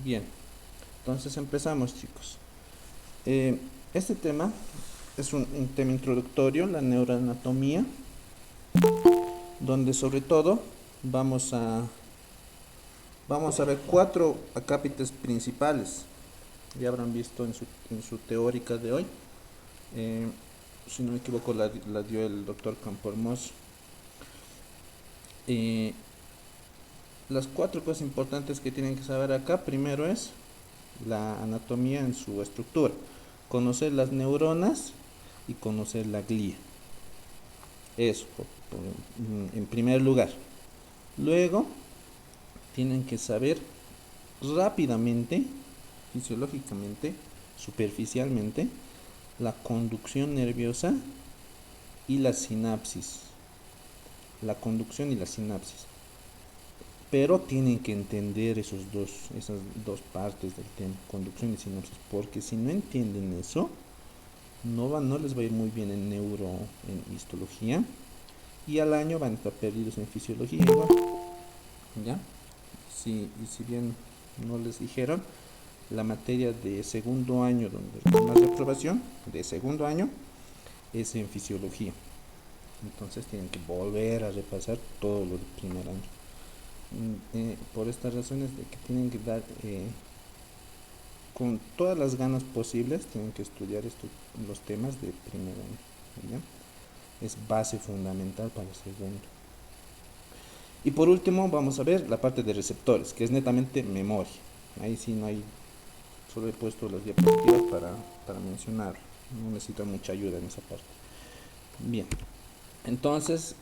Bien, entonces empezamos, chicos. Eh, este tema es un tema introductorio, la neuroanatomía, donde sobre todo vamos a, vamos a ver cuatro acápites principales. Ya habrán visto en su teórica de hoy. Eh, si no me equivoco, la dio el doctor Campo Hermoso. Eh, las cuatro cosas importantes que tienen que saber acá, primero es la anatomía en su estructura, conocer las neuronas y conocer la glía. Eso, en primer lugar. Luego, tienen que saber rápidamente, fisiológicamente, superficialmente, la conducción nerviosa y la sinapsis. La conducción y la sinapsis. Pero tienen que entender esas dos partes del tema, conducción y sinapsis, porque si no entienden eso, no les va a ir muy bien en neuro, en histología, y al año van a estar perdidos en fisiología igual, ¿ya? Y si bien no les dijeron, la materia de segundo año donde hay más reprobación, de segundo año, es en fisiología. Entonces tienen que volver a repasar todo lo del primer año. Por estas razones de que tienen que dar con todas las ganas posibles, tienen que estudiar los temas de primer año, ¿ya? Es base fundamental para el segundo. Y por último vamos a ver la parte de receptores, que es netamente memoria. Ahí sí no hay, solo he puesto las diapositivas para mencionar. No necesito mucha ayuda en esa parte. Bien, entonces,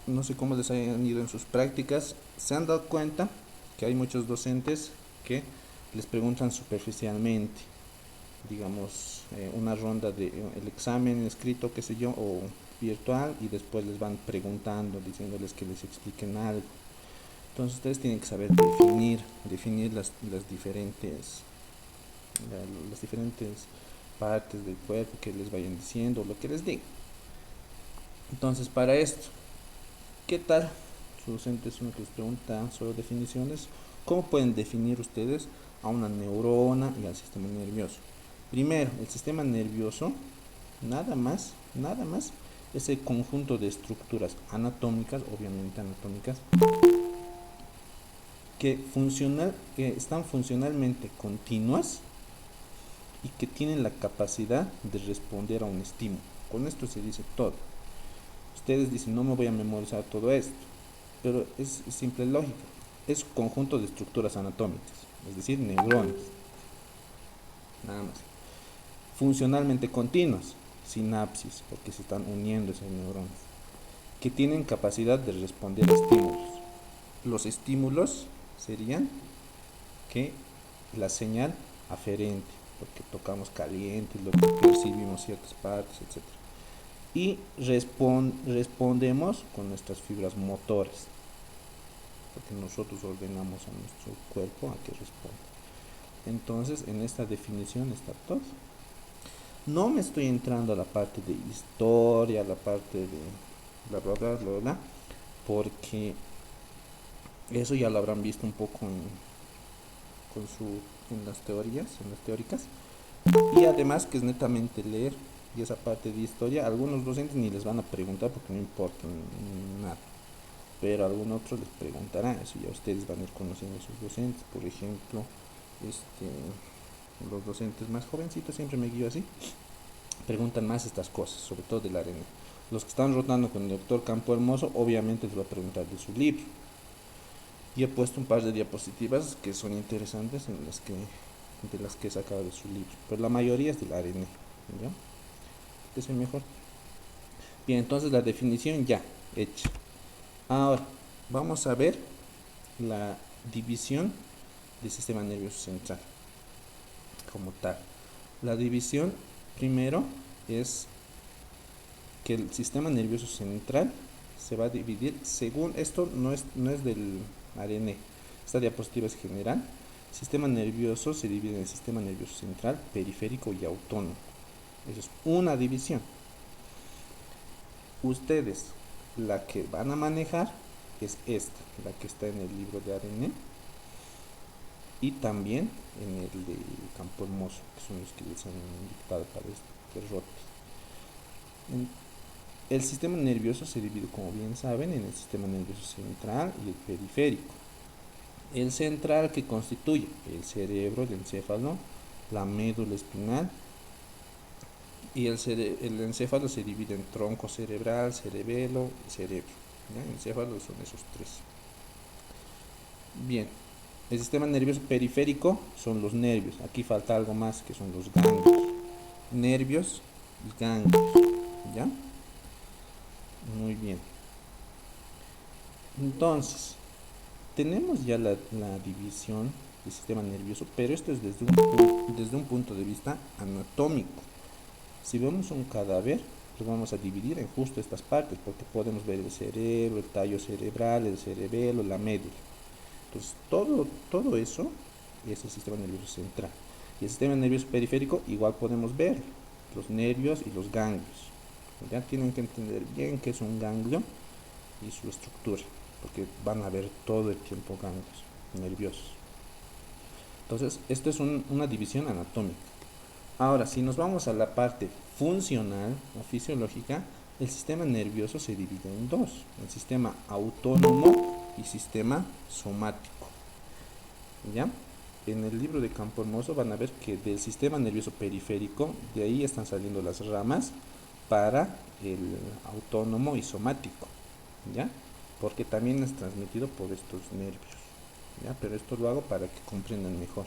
no sé cómo les hayan ido en sus prácticas. Se han dado cuenta que hay muchos docentes que les preguntan superficialmente, digamos, una ronda de el examen escrito, qué sé yo, o virtual, y después les van preguntando, diciéndoles que les expliquen algo. Entonces ustedes tienen que saber definir las diferentes partes del cuerpo que les vayan diciendo, lo que les digan. Entonces, para esto, ¿qué tal? Su docente es uno que les pregunta sobre definiciones. ¿Cómo pueden definir ustedes a una neurona y al sistema nervioso? Primero, el sistema nervioso, nada más, es el conjunto de estructuras anatómicas, obviamente anatómicas, que están funcionalmente continuas y que tienen la capacidad de responder a un estímulo. Con esto se dice todo. Ustedes dicen, no me voy a memorizar todo esto, pero es simple lógica. Es un conjunto de estructuras anatómicas, es decir, neuronas, nada más. Funcionalmente continuas, sinapsis, porque se están uniendo esas neuronas, que tienen capacidad de responder a estímulos. Los estímulos serían que la señal aferente, lo que tocamos caliente, lo que percibimos ciertas partes, etcétera. Y respondemos con nuestras fibras motoras, porque nosotros ordenamos a nuestro cuerpo a que responda. Entonces, en esta definición está todo. No me estoy entrando a la parte de historia, a la parte de bla bla bla bla bla, porque eso ya lo habrán visto un poco con en las teorías, en las teóricas. Y además que es netamente leer, y esa parte de historia, algunos docentes ni les van a preguntar porque no importa nada, pero a algún otro les preguntará, eso ya ustedes van a ir conociendo a sus docentes. Por ejemplo, este, los docentes más jovencitos, siempre me guío así, preguntan más estas cosas, sobre todo de la arena. Los que están rotando con el doctor Campo Hermoso, obviamente les va a preguntar de su libro. Y he puesto un par de diapositivas que son interesantes de las que he sacado de su libro, pero la mayoría es de la arena, ¿ya? Es el mejor. Bien, entonces la definición ya hecha. Ahora, vamos a ver la división del sistema nervioso central como tal. La división, primero, es que el sistema nervioso central se va a dividir según, esto no es del ARN, esta diapositiva es general. El sistema nervioso se divide en el sistema nervioso central, periférico y autónomo. Eso es una división. Ustedes, la que van a manejar es esta, la que está en el libro de ARN, y también en el de campo hermoso, que son los que les han indicado para este rote. El sistema nervioso se divide, como bien saben, en el sistema nervioso central y el periférico. El central, que constituye el cerebro, el encéfalo, la médula espinal, y el encéfalo se divide en tronco cerebral, cerebelo y cerebro. ¿Ya? El encéfalo son esos tres. Bien, el sistema nervioso periférico son los nervios. Aquí falta algo más, que son los ganglios. Nervios y ganglios. ¿Ya? Muy bien. Entonces, tenemos ya la división del sistema nervioso, pero esto es desde un punto de vista anatómico. Si vemos un cadáver, lo vamos a dividir en justo estas partes, porque podemos ver el cerebro, el tallo cerebral, el cerebelo, la médula. Entonces, todo eso es el sistema nervioso central. Y el sistema nervioso periférico igual podemos ver los nervios y los ganglios. Ya tienen que entender bien qué es un ganglio y su estructura, porque van a ver todo el tiempo ganglios nerviosos. Entonces, esto es una división anatómica. Ahora, si nos vamos a la parte funcional o fisiológica, el sistema nervioso se divide en dos: el sistema autónomo y sistema somático. ¿Ya? En el libro de Campo Hermoso van a ver que del sistema nervioso periférico, de ahí están saliendo las ramas para el autónomo y somático, ¿ya? Porque también es transmitido por estos nervios, ¿ya? Pero esto lo hago para que comprendan mejor.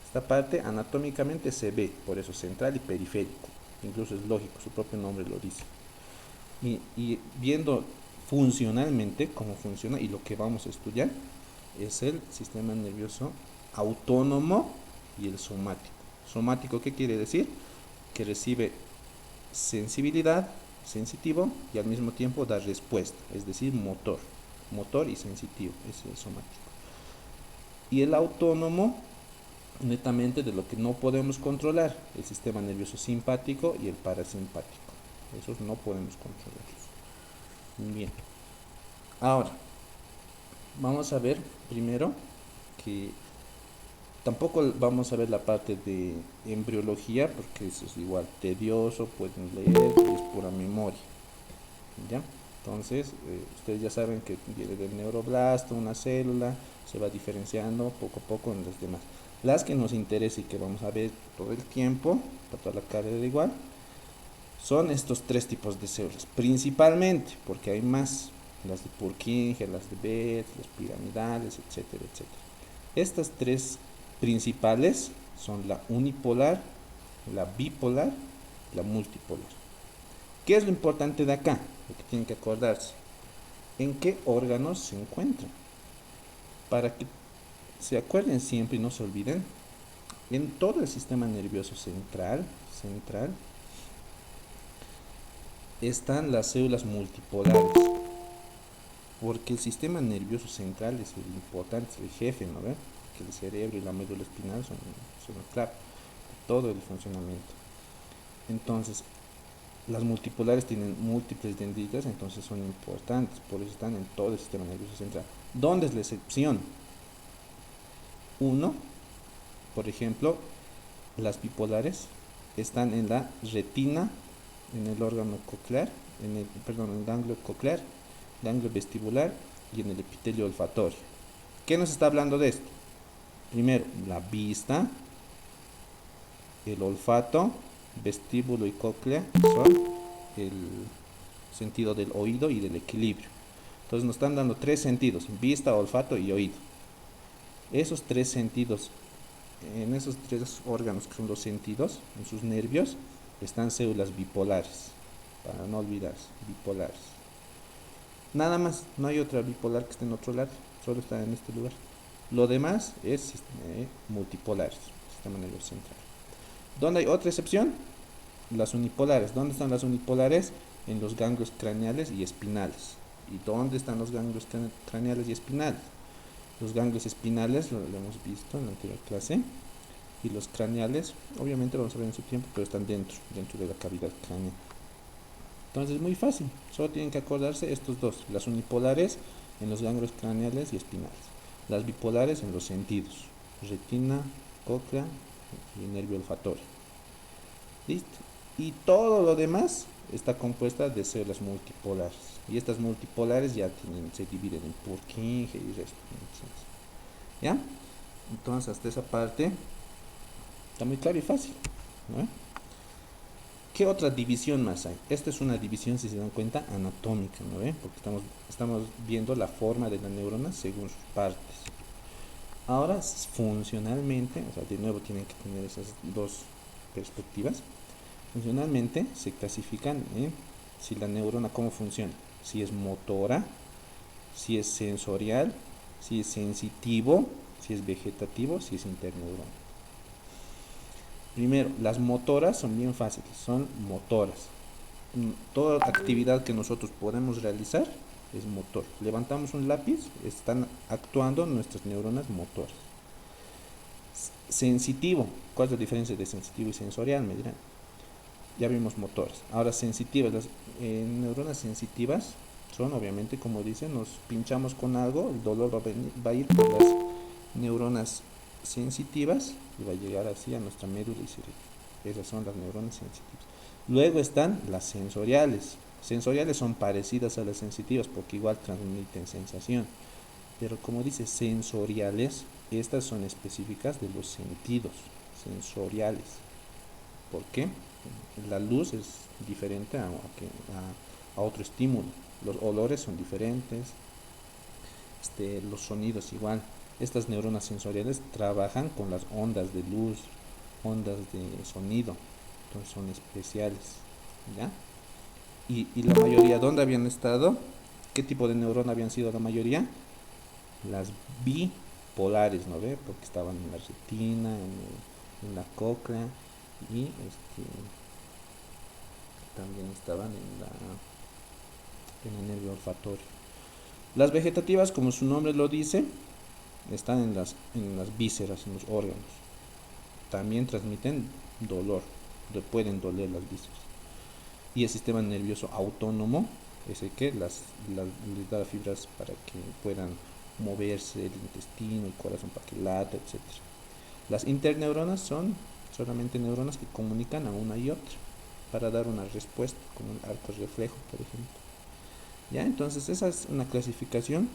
Esta parte anatómicamente se ve, por eso central y periférico, incluso es lógico, su propio nombre lo dice. Y viendo funcionalmente cómo funciona y lo que vamos a estudiar es el sistema nervioso autónomo y el somático. Somático, ¿qué quiere decir? Que recibe sensibilidad, sensitivo, y al mismo tiempo da respuesta, es decir, motor y sensitivo, es el somático. Y el autónomo, netamente de lo que no podemos controlar, el sistema nervioso simpático y el parasimpático, esos no podemos controlarlos. Bien, ahora vamos a ver primero que tampoco vamos a ver la parte de embriología, porque eso es igual tedioso, pueden leer, y es pura memoria. ¿Ya? Entonces, ustedes ya saben que viene del neuroblasto, una célula, se va diferenciando poco a poco en las demás. Las que nos interesa y que vamos a ver todo el tiempo, para toda la carrera igual, son estos tres tipos de células, principalmente, porque hay más: las de Purkinje, las de Betz, las piramidales, etcétera, etcétera. Estas tres principales son la unipolar, la bipolar, la multipolar. ¿Qué es lo importante de acá? Lo que tienen que acordarse: ¿en qué órganos se encuentran? Para que se acuerden siempre y no se olviden, en todo el sistema nervioso central están las células multipolares, porque el sistema nervioso central es el importante, es el jefe, ¿no ve? Que el cerebro y la médula espinal son la clave de todo el funcionamiento. Entonces, las multipolares tienen múltiples dendritas, entonces son importantes, por eso están en todo el sistema nervioso central. ¿Dónde es la excepción? Uno, por ejemplo, las bipolares están en la retina, en el órgano coclear, en el ganglio coclear, ganglio vestibular y en el epitelio olfatorio. ¿Qué nos está hablando de esto? Primero, la vista, el olfato, vestíbulo y cóclea son el sentido del oído y del equilibrio. Entonces nos están dando tres sentidos: vista, olfato y oído. Esos tres sentidos, en esos tres órganos que son los sentidos, en sus nervios, están células bipolares, para no olvidarse, bipolares. Nada más, no hay otra bipolar que esté en otro lado, solo está en este lugar. Lo demás es multipolares, sistema nervioso central. ¿Dónde hay otra excepción? Las unipolares. ¿Dónde están las unipolares? En los ganglios craneales y espinales. ¿Y dónde están los ganglios craneales y espinales? Los ganglios espinales lo hemos visto en la anterior clase, y los craneales, obviamente vamos a ver en su tiempo, pero están dentro de la cavidad craneal. Entonces es muy fácil, solo tienen que acordarse estos dos: las unipolares en los ganglios craneales y espinales, las bipolares en los sentidos. retina, cóclea y nervio olfatorio. ¿Listo? Y todo lo demás está compuesta de células multipolares. Y estas multipolares ya se dividen en Purkinje y resto. ¿Ya? Entonces, hasta esa parte está muy claro y fácil, ¿no? ¿Qué otra división más hay? Esta es una división, si se dan cuenta, anatómica, ¿no ve? Porque estamos viendo la forma de la neurona según sus partes. Ahora, funcionalmente, o sea, de nuevo tienen que tener esas dos perspectivas. Funcionalmente se clasifican en si la neurona cómo funciona, si es motora, si es sensorial, si es sensitivo, si es vegetativo, si es interneuronal. Primero, las motoras son bien fáciles, son motoras. Toda actividad que nosotros podemos realizar es motor. Levantamos un lápiz, están actuando nuestras neuronas motoras. Sensitivo, ¿cuál es la diferencia de sensitivo y sensorial? Me dirán. Ya vimos motoras. Ahora sensitivas, las neuronas sensitivas son obviamente, como dicen, nos pinchamos con algo, el dolor va a ir por las neuronas sensitivas y va a llegar así a nuestra médula y cerebro. Esas son las neuronas sensitivas. Luego están las sensoriales. Sensoriales son parecidas a las sensitivas porque igual transmiten sensación. Pero como dice sensoriales, estas son específicas de los sentidos sensoriales. ¿Por qué? La luz es diferente a otro estímulo. Los olores son diferentes. Los sonidos igual. Estas neuronas sensoriales trabajan con las ondas de luz, ondas de sonido. Entonces son especiales. ¿Ya? Y la mayoría, ¿dónde habían estado? ¿Qué tipo de neurona habían sido la mayoría? Las bipolares, ¿no ve? Porque estaban en la retina, en la cóclea y también estaban en el nervio olfatorio. Las vegetativas, como su nombre lo dice, están en las vísceras, en los órganos. También transmiten dolor, pueden doler las vísceras. Y el sistema nervioso autónomo es el que les da fibras para que puedan moverse el intestino, el corazón para que lata, etc. Las interneuronas son solamente neuronas que comunican a una y otra para dar una respuesta, como un arco reflejo, por ejemplo. ¿Ya? Entonces esa es una clasificación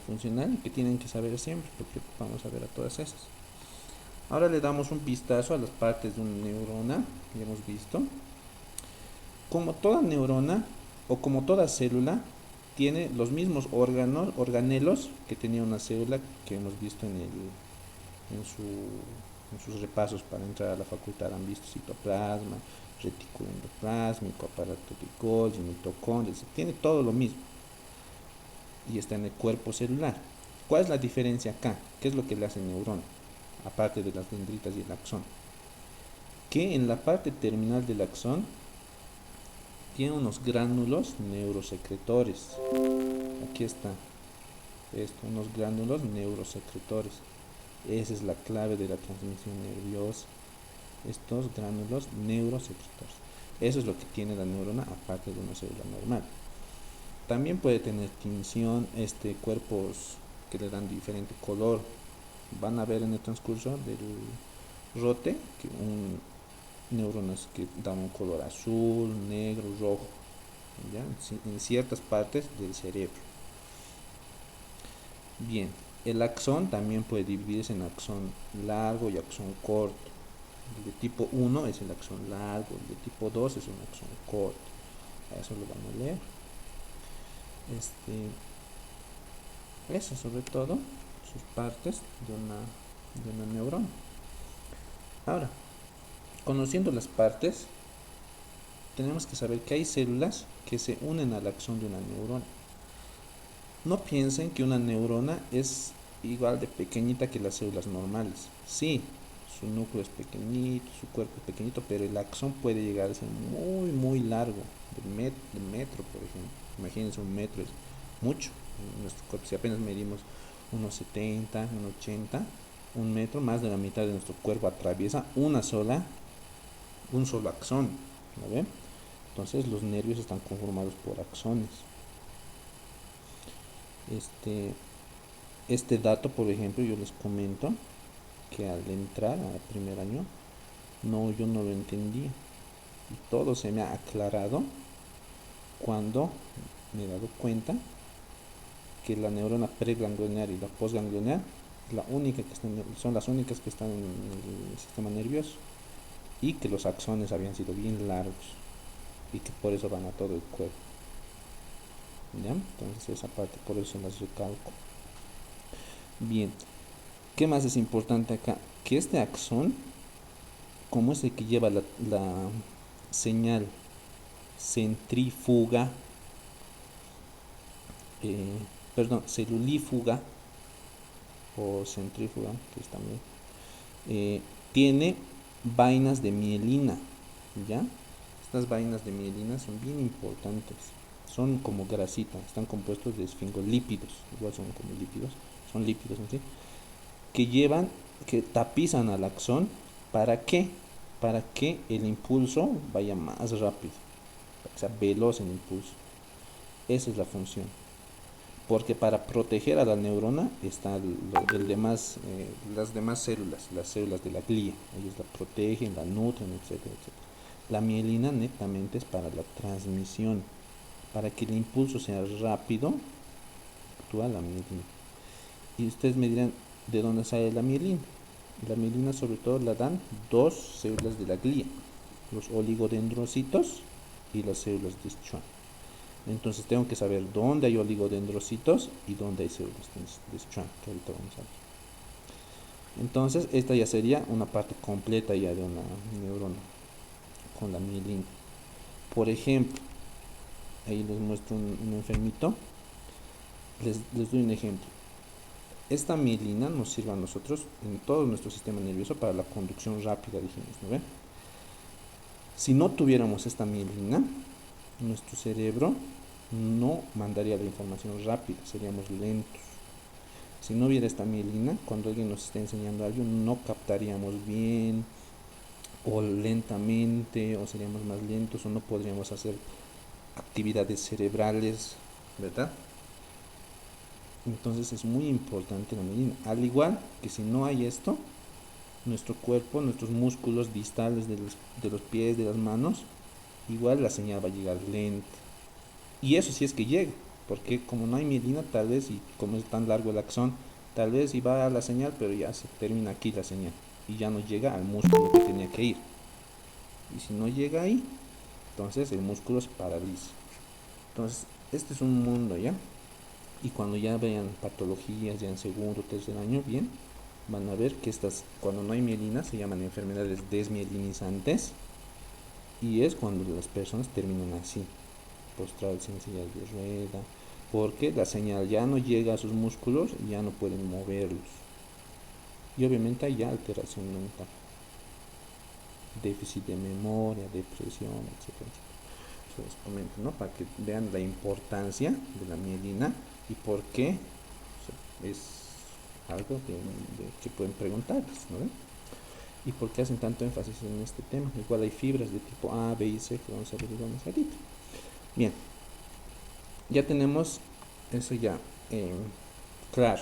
funcional que tienen que saber siempre, porque vamos a ver a todas esas. Ahora le damos un vistazo a las partes de una neurona, que hemos visto. Como toda neurona o como toda célula tiene los mismos organelos que tenía una célula que hemos visto en sus repasos para entrar a la facultad. Han visto citoplasma, retículo endoplásmico, aparato de Golgi, mitocondrias, tiene todo lo mismo y está en el cuerpo celular. ¿Cuál es la diferencia acá? ¿Qué es lo que le hace el neurona? Aparte de las dendritas y el axón, que en la parte terminal del axón tiene unos gránulos neurosecretores. Aquí está unos gránulos neurosecretores. Esa es la clave de la transmisión nerviosa, estos gránulos neurosecretores. Eso es lo que tiene la neurona aparte de una célula normal. También puede tener tinción, cuerpos que le dan diferente color. Van a ver en el transcurso del rote que neuronas que dan un color azul, negro, rojo, ¿ya? En ciertas partes del cerebro. Bien, el axón también puede dividirse en axón largo y axón corto. El de tipo 1 es el axón largo, el de tipo 2 es un axón corto. A eso lo van a leer. Eso sobre todo, sus partes de una neurona. Ahora, conociendo las partes, tenemos que saber que hay células que se unen al axón de una neurona. No piensen que una neurona es igual de pequeñita que las células normales. Sí, su núcleo es pequeñito, su cuerpo es pequeñito, pero el axón puede llegar a ser muy, muy largo, de metro, por ejemplo. Imagínense, un metro es mucho. En nuestro cuerpo, si apenas medimos unos 70, unos 80, un metro, más de la mitad de nuestro cuerpo atraviesa un solo axón, ¿no ven? Entonces los nervios están conformados por axones. Este dato, por ejemplo, yo les comento que al entrar al primer año, no, yo no lo entendía. Y todo se me ha aclarado cuando me he dado cuenta que la neurona preganglionar y la postganglionar son las únicas que están en el sistema nervioso, y que los axones habían sido bien largos y que por eso van a todo el cuerpo. ¿Ya? Entonces esa parte por eso las recalco. Bien, ¿qué más es importante acá? Que este axón, como es el que lleva la señal centrífuga, eh, perdón, celulífuga o centrífuga, que es también, tiene vainas de mielina, ¿ya? Estas vainas de mielina son bien importantes, son como grasita, están compuestos de esfingolípidos, igual son como lípidos, son lípidos en sí, que tapizan al axón. ¿Para qué? Para que el impulso vaya más rápido, para que sea veloz el impulso. Esa es la función. Porque para proteger a la neurona están las demás células, las células de la glía. Ellos la protegen, la nutren, etcétera, etcétera. La mielina netamente es para la transmisión. Para que el impulso sea rápido, actúa la mielina. Y ustedes me dirán, ¿de dónde sale la mielina? La mielina sobre todo la dan dos células de la glía, los oligodendrocitos y las células de Schwann. Entonces tengo que saber dónde hay oligodendrocitos y dónde hay células de Schwann, que ahorita vamos a ver. Entonces esta ya sería una parte completa ya de una neurona con la mielina. Por ejemplo, ahí les muestro un enfermito. Les doy un ejemplo. Esta mielina nos sirve a nosotros en todo nuestro sistema nervioso para la conducción rápida, dijimos, ¿no ven? Si no tuviéramos esta mielina, nuestro cerebro no mandaría la información rápida, seríamos lentos. Si no hubiera esta mielina, cuando alguien nos está enseñando algo, no captaríamos bien, o lentamente, o seríamos más lentos, o no podríamos hacer actividades cerebrales, ¿verdad? Entonces es muy importante la mielina. Al igual que si no hay esto, nuestro cuerpo, nuestros músculos distales de los pies, de las manos, igual la señal va a llegar lenta. Y eso sí es que llega, porque como no hay mielina, tal vez, y como es tan largo el axón, tal vez iba a la señal, pero ya se termina aquí la señal y ya no llega al músculo que tenía que ir. Y si no llega ahí, entonces el músculo se paraliza. Entonces, este es un mundo, ¿ya? Y cuando ya vean patologías, ya en segundo o tercer año, bien, van a ver que cuando no hay mielina, se llaman enfermedades desmielinizantes, y es cuando las personas terminan así, postrados en sillas de rueda, porque la señal ya no llega a sus músculos y ya no pueden moverlos. Y obviamente hay ya alteración mental, déficit de memoria, depresión, etcétera. Eso les comento, ¿no? Para que vean la importancia de la mielina y por qué, o sea, es algo que pueden preguntarles, ¿no? Y por qué hacen tanto énfasis en este tema. Igual hay fibras de tipo A, B y C que vamos a ver más ahorita. Bien, ya tenemos eso ya claro.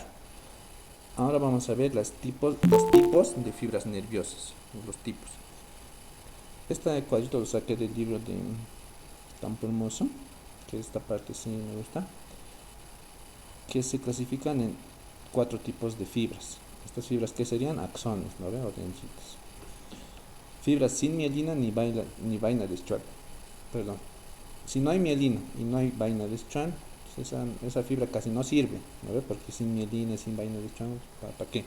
Ahora vamos a ver los tipos de fibras nerviosas, los tipos. Este cuadrito lo saqué del libro de Campo Hermoso, que esta parte sí me gusta, que se clasifican en 4 tipos de fibras. Estas fibras que serían axones, ¿no ve? O dendritas. Fibras sin mielina ni vaina de Schwann. Perdón. Si no hay mielina y no hay vaina de Schwann, pues esa fibra casi no sirve, ¿no ve? Porque sin mielina y sin vaina de Schwann, ¿para qué?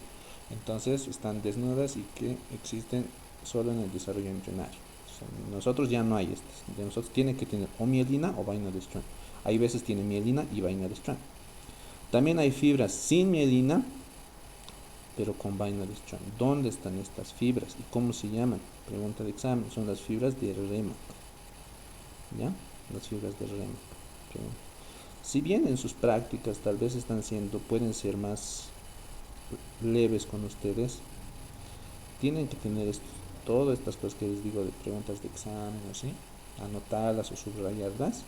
Entonces están desnudas y que existen solo en el desarrollo embrionario. O sea, nosotros ya no hay estas. De nosotros tiene que tener o mielina o vaina de Schwann. Hay veces tiene mielina y vaina de Schwann. También hay fibras sin mielina, pero con vaina de Schwann. ¿Dónde están estas fibras y cómo se llaman? Pregunta de examen. Son las fibras de Remack. ¿Ya? Las fibras de Remack. Si bien en sus prácticas tal vez pueden ser más leves con ustedes, tienen que tener todas estas cosas que les digo de preguntas de examen, ¿sí? Anotarlas o subrayarlas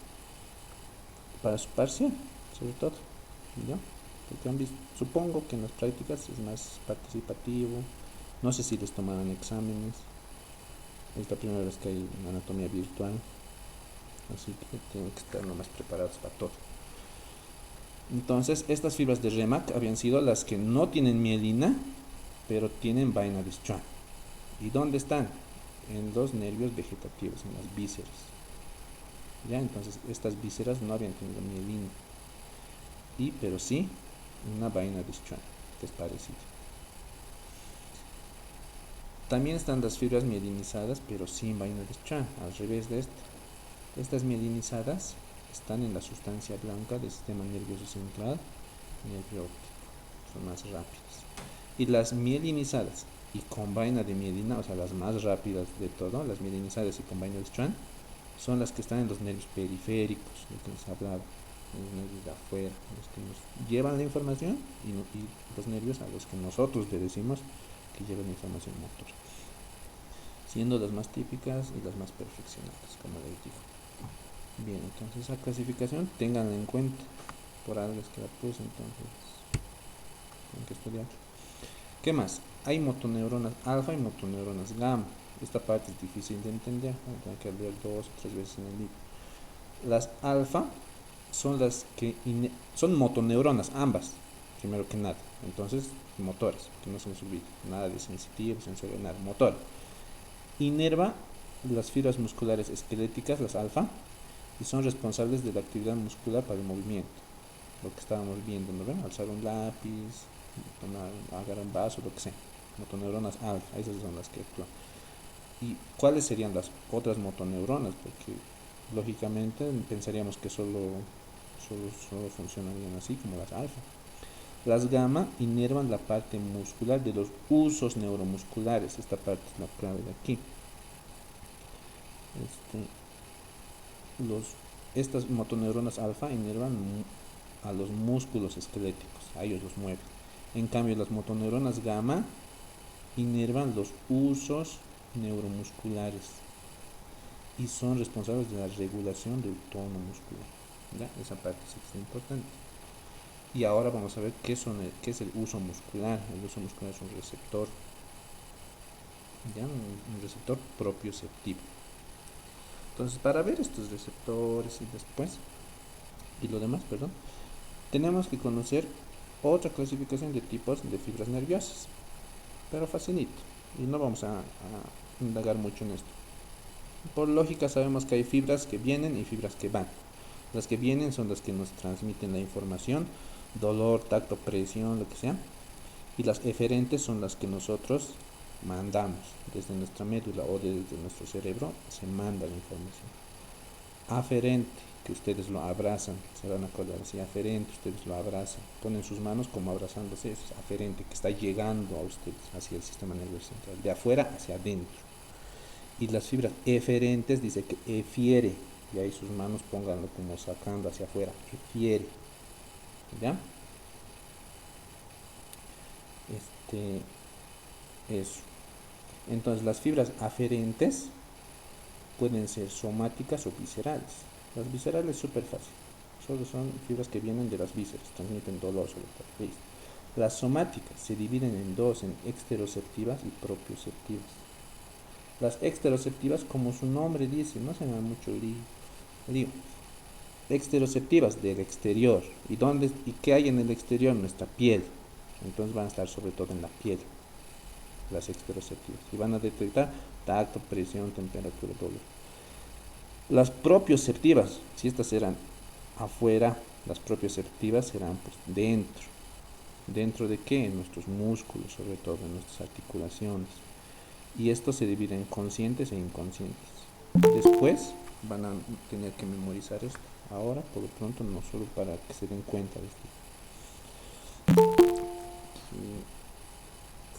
para su parcial, sobre todo, ¿ya? Porque han visto, supongo que en las prácticas es más participativo. No sé si les tomarán exámenes. Es la primera vez que hay una anatomía virtual. Así que tienen que estar nomás preparados para todo. Entonces, estas fibras de REMAC habían sido las que no tienen mielina, pero tienen vaina de Schwann. ¿Y dónde están? En los nervios vegetativos, en las vísceras. ¿Ya? Entonces, estas vísceras no habían tenido mielina. Pero sí, una vaina de Schwann, que es parecida. También están las fibras mielinizadas, pero sin vaina de Schwann, al revés de esta. Estas mielinizadas están en la sustancia blanca del sistema nervioso central, nervio óptico, son más rápidas. Y las mielinizadas y con vaina de mielina, o sea, las más rápidas de todo, las mielinizadas y con vaina de Schwann, son las que están en los nervios periféricos, de que les hablaba, los nervios de afuera, los que nos llevan la información y los nervios a los que nosotros le decimos que llevan la información motora, siendo las más típicas y las más perfeccionadas, como les digo. Bien, entonces esa clasificación ténganla en cuenta, por algo es que la puse, entonces tienen que estudiar. ¿Qué más? Hay motoneuronas alfa y motoneuronas gamma. Esta parte es difícil de entender, tengo que leer 2 o 3 veces en el libro. Las alfa son las que son motoneuronas, ambas, primero que nada. Entonces, motores, que no se nos olvide, nada de sensitivo, sensorial, nada, motor. Inerva las fibras musculares esqueléticas, las alfa, y son responsables de la actividad muscular para el movimiento. Lo que estábamos viendo, ¿no ven? Alzar un lápiz, agarrar un vaso, lo que sea. Motoneuronas alfa, esas son las que actúan. ¿Y cuáles serían las otras motoneuronas? Porque lógicamente pensaríamos que solo funcionarían así como las alfa. Las gamma inervan la parte muscular de los usos neuromusculares. Esta parte es la clave de aquí. Estas motoneuronas alfa inervan a los músculos esqueléticos, a ellos los mueven. En cambio, las motoneuronas gamma inervan los usos neuromusculares y son responsables de la regulación del tono muscular. ¿Ya? Esa parte sí es importante. Y ahora vamos a ver qué es el uso muscular. El uso muscular es un receptor, ¿ya? Un receptor propioceptivo. Entonces, para ver estos receptores y lo demás, tenemos que conocer otra clasificación de tipos de fibras nerviosas, pero facilito, y no vamos a indagar mucho en esto. Por lógica sabemos que hay fibras que vienen y fibras que van. Las que vienen son las que nos transmiten la información, dolor, tacto, presión, lo que sea, y las eferentes son las que nosotros mandamos desde nuestra médula o desde nuestro cerebro, se manda la información. Aferente, que ustedes lo abrazan, se van a acordar así, aferente, ustedes lo abrazan, ponen sus manos como abrazándose, eso es aferente, que está llegando a ustedes hacia el sistema nervioso central, de afuera hacia adentro. Y las fibras eferentes dice que efiere, y ahí sus manos pónganlo como sacando hacia afuera, efiere, ¿ya? Eso. Entonces las fibras aferentes pueden ser somáticas o viscerales. Las viscerales es súper fácil, solo son fibras que vienen de las vísceras, transmiten dolor sobre todo. ¿Listo? Las somáticas se dividen en dos, en exteroceptivas y propioceptivas. Las exteroceptivas, como su nombre dice, no se me da mucho lío. Exteroceptivas del exterior. ¿Y qué hay en el exterior? Nuestra piel. Entonces van a estar sobre todo en la piel, las exteroceptivas, y van a detectar tacto, presión, temperatura, dolor. Las propioceptivas, si estas eran afuera, las propioceptivas serán pues dentro. ¿Dentro de qué? En nuestros músculos, sobre todo en nuestras articulaciones. Y esto se divide en conscientes e inconscientes. Después van a tener que memorizar esto. Ahora, por lo pronto, no, solo para que se den cuenta de esto.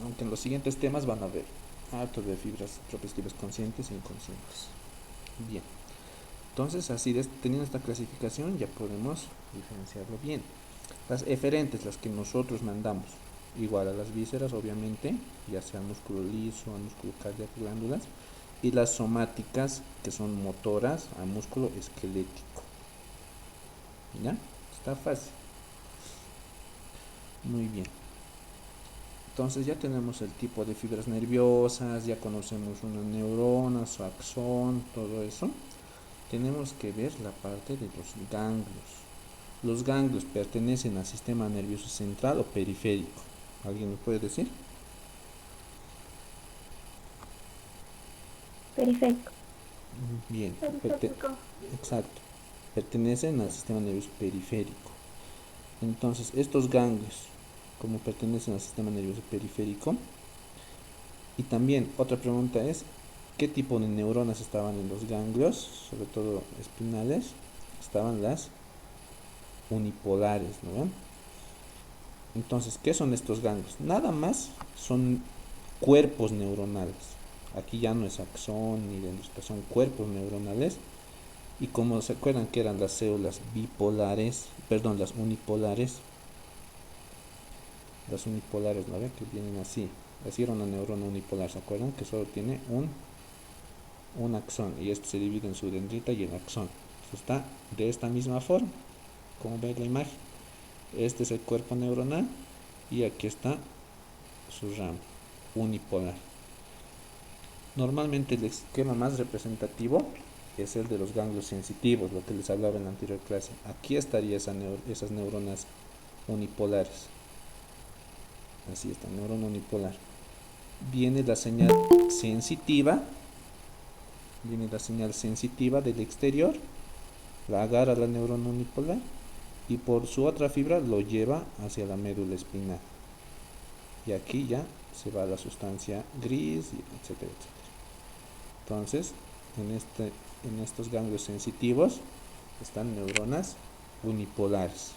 Aunque en los siguientes temas van a ver harto de fibras propioceptivas conscientes e inconscientes. Bien, entonces así teniendo esta clasificación ya podemos diferenciarlo bien. Las eferentes, las que nosotros mandamos, igual a las vísceras obviamente, ya sea al músculo liso, al músculo cardíaco, glándulas, y las somáticas, que son motoras, al músculo esquelético. ¿Ya? Está fácil. Muy bien. Entonces ya tenemos el tipo de fibras nerviosas, ya conocemos una neurona, su axón, todo eso. Tenemos que ver la parte de los ganglios. ¿Los ganglios pertenecen al sistema nervioso central o periférico? ¿Alguien me puede decir? Periférico. Bien, Periférico. exacto. Pertenecen al sistema nervioso periférico. Entonces, estos ganglios, como pertenecen al sistema nervioso periférico, y también otra pregunta es, ¿qué tipo de neuronas estaban en los ganglios, sobre todo espinales? Estaban las unipolares, ¿no? Entonces, ¿qué son estos ganglios? Nada más son cuerpos neuronales. Aquí ya no es axón ni dendrita, son cuerpos neuronales. Y como se acuerdan que eran las células bipolares, perdón, las unipolares, ¿no? Que vienen así. Así era una neurona unipolar, ¿se acuerdan? Que solo tiene un axón y esto se divide en su dendrita y el axón. Esto está de esta misma forma, como ven la imagen. Este es el cuerpo neuronal y aquí está su rama unipolar. Normalmente el esquema más representativo es el de los ganglios sensitivos, lo que les hablaba en la anterior clase. Aquí estaría esas neuronas unipolares. Así está, neurona unipolar. Viene la señal sensitiva, viene la señal sensitiva del exterior, la agarra la neurona unipolar y por su otra fibra lo lleva hacia la médula espinal. Y aquí ya se va la sustancia gris, etcétera, etcétera. Entonces, en estos ganglios sensitivos están neuronas unipolares.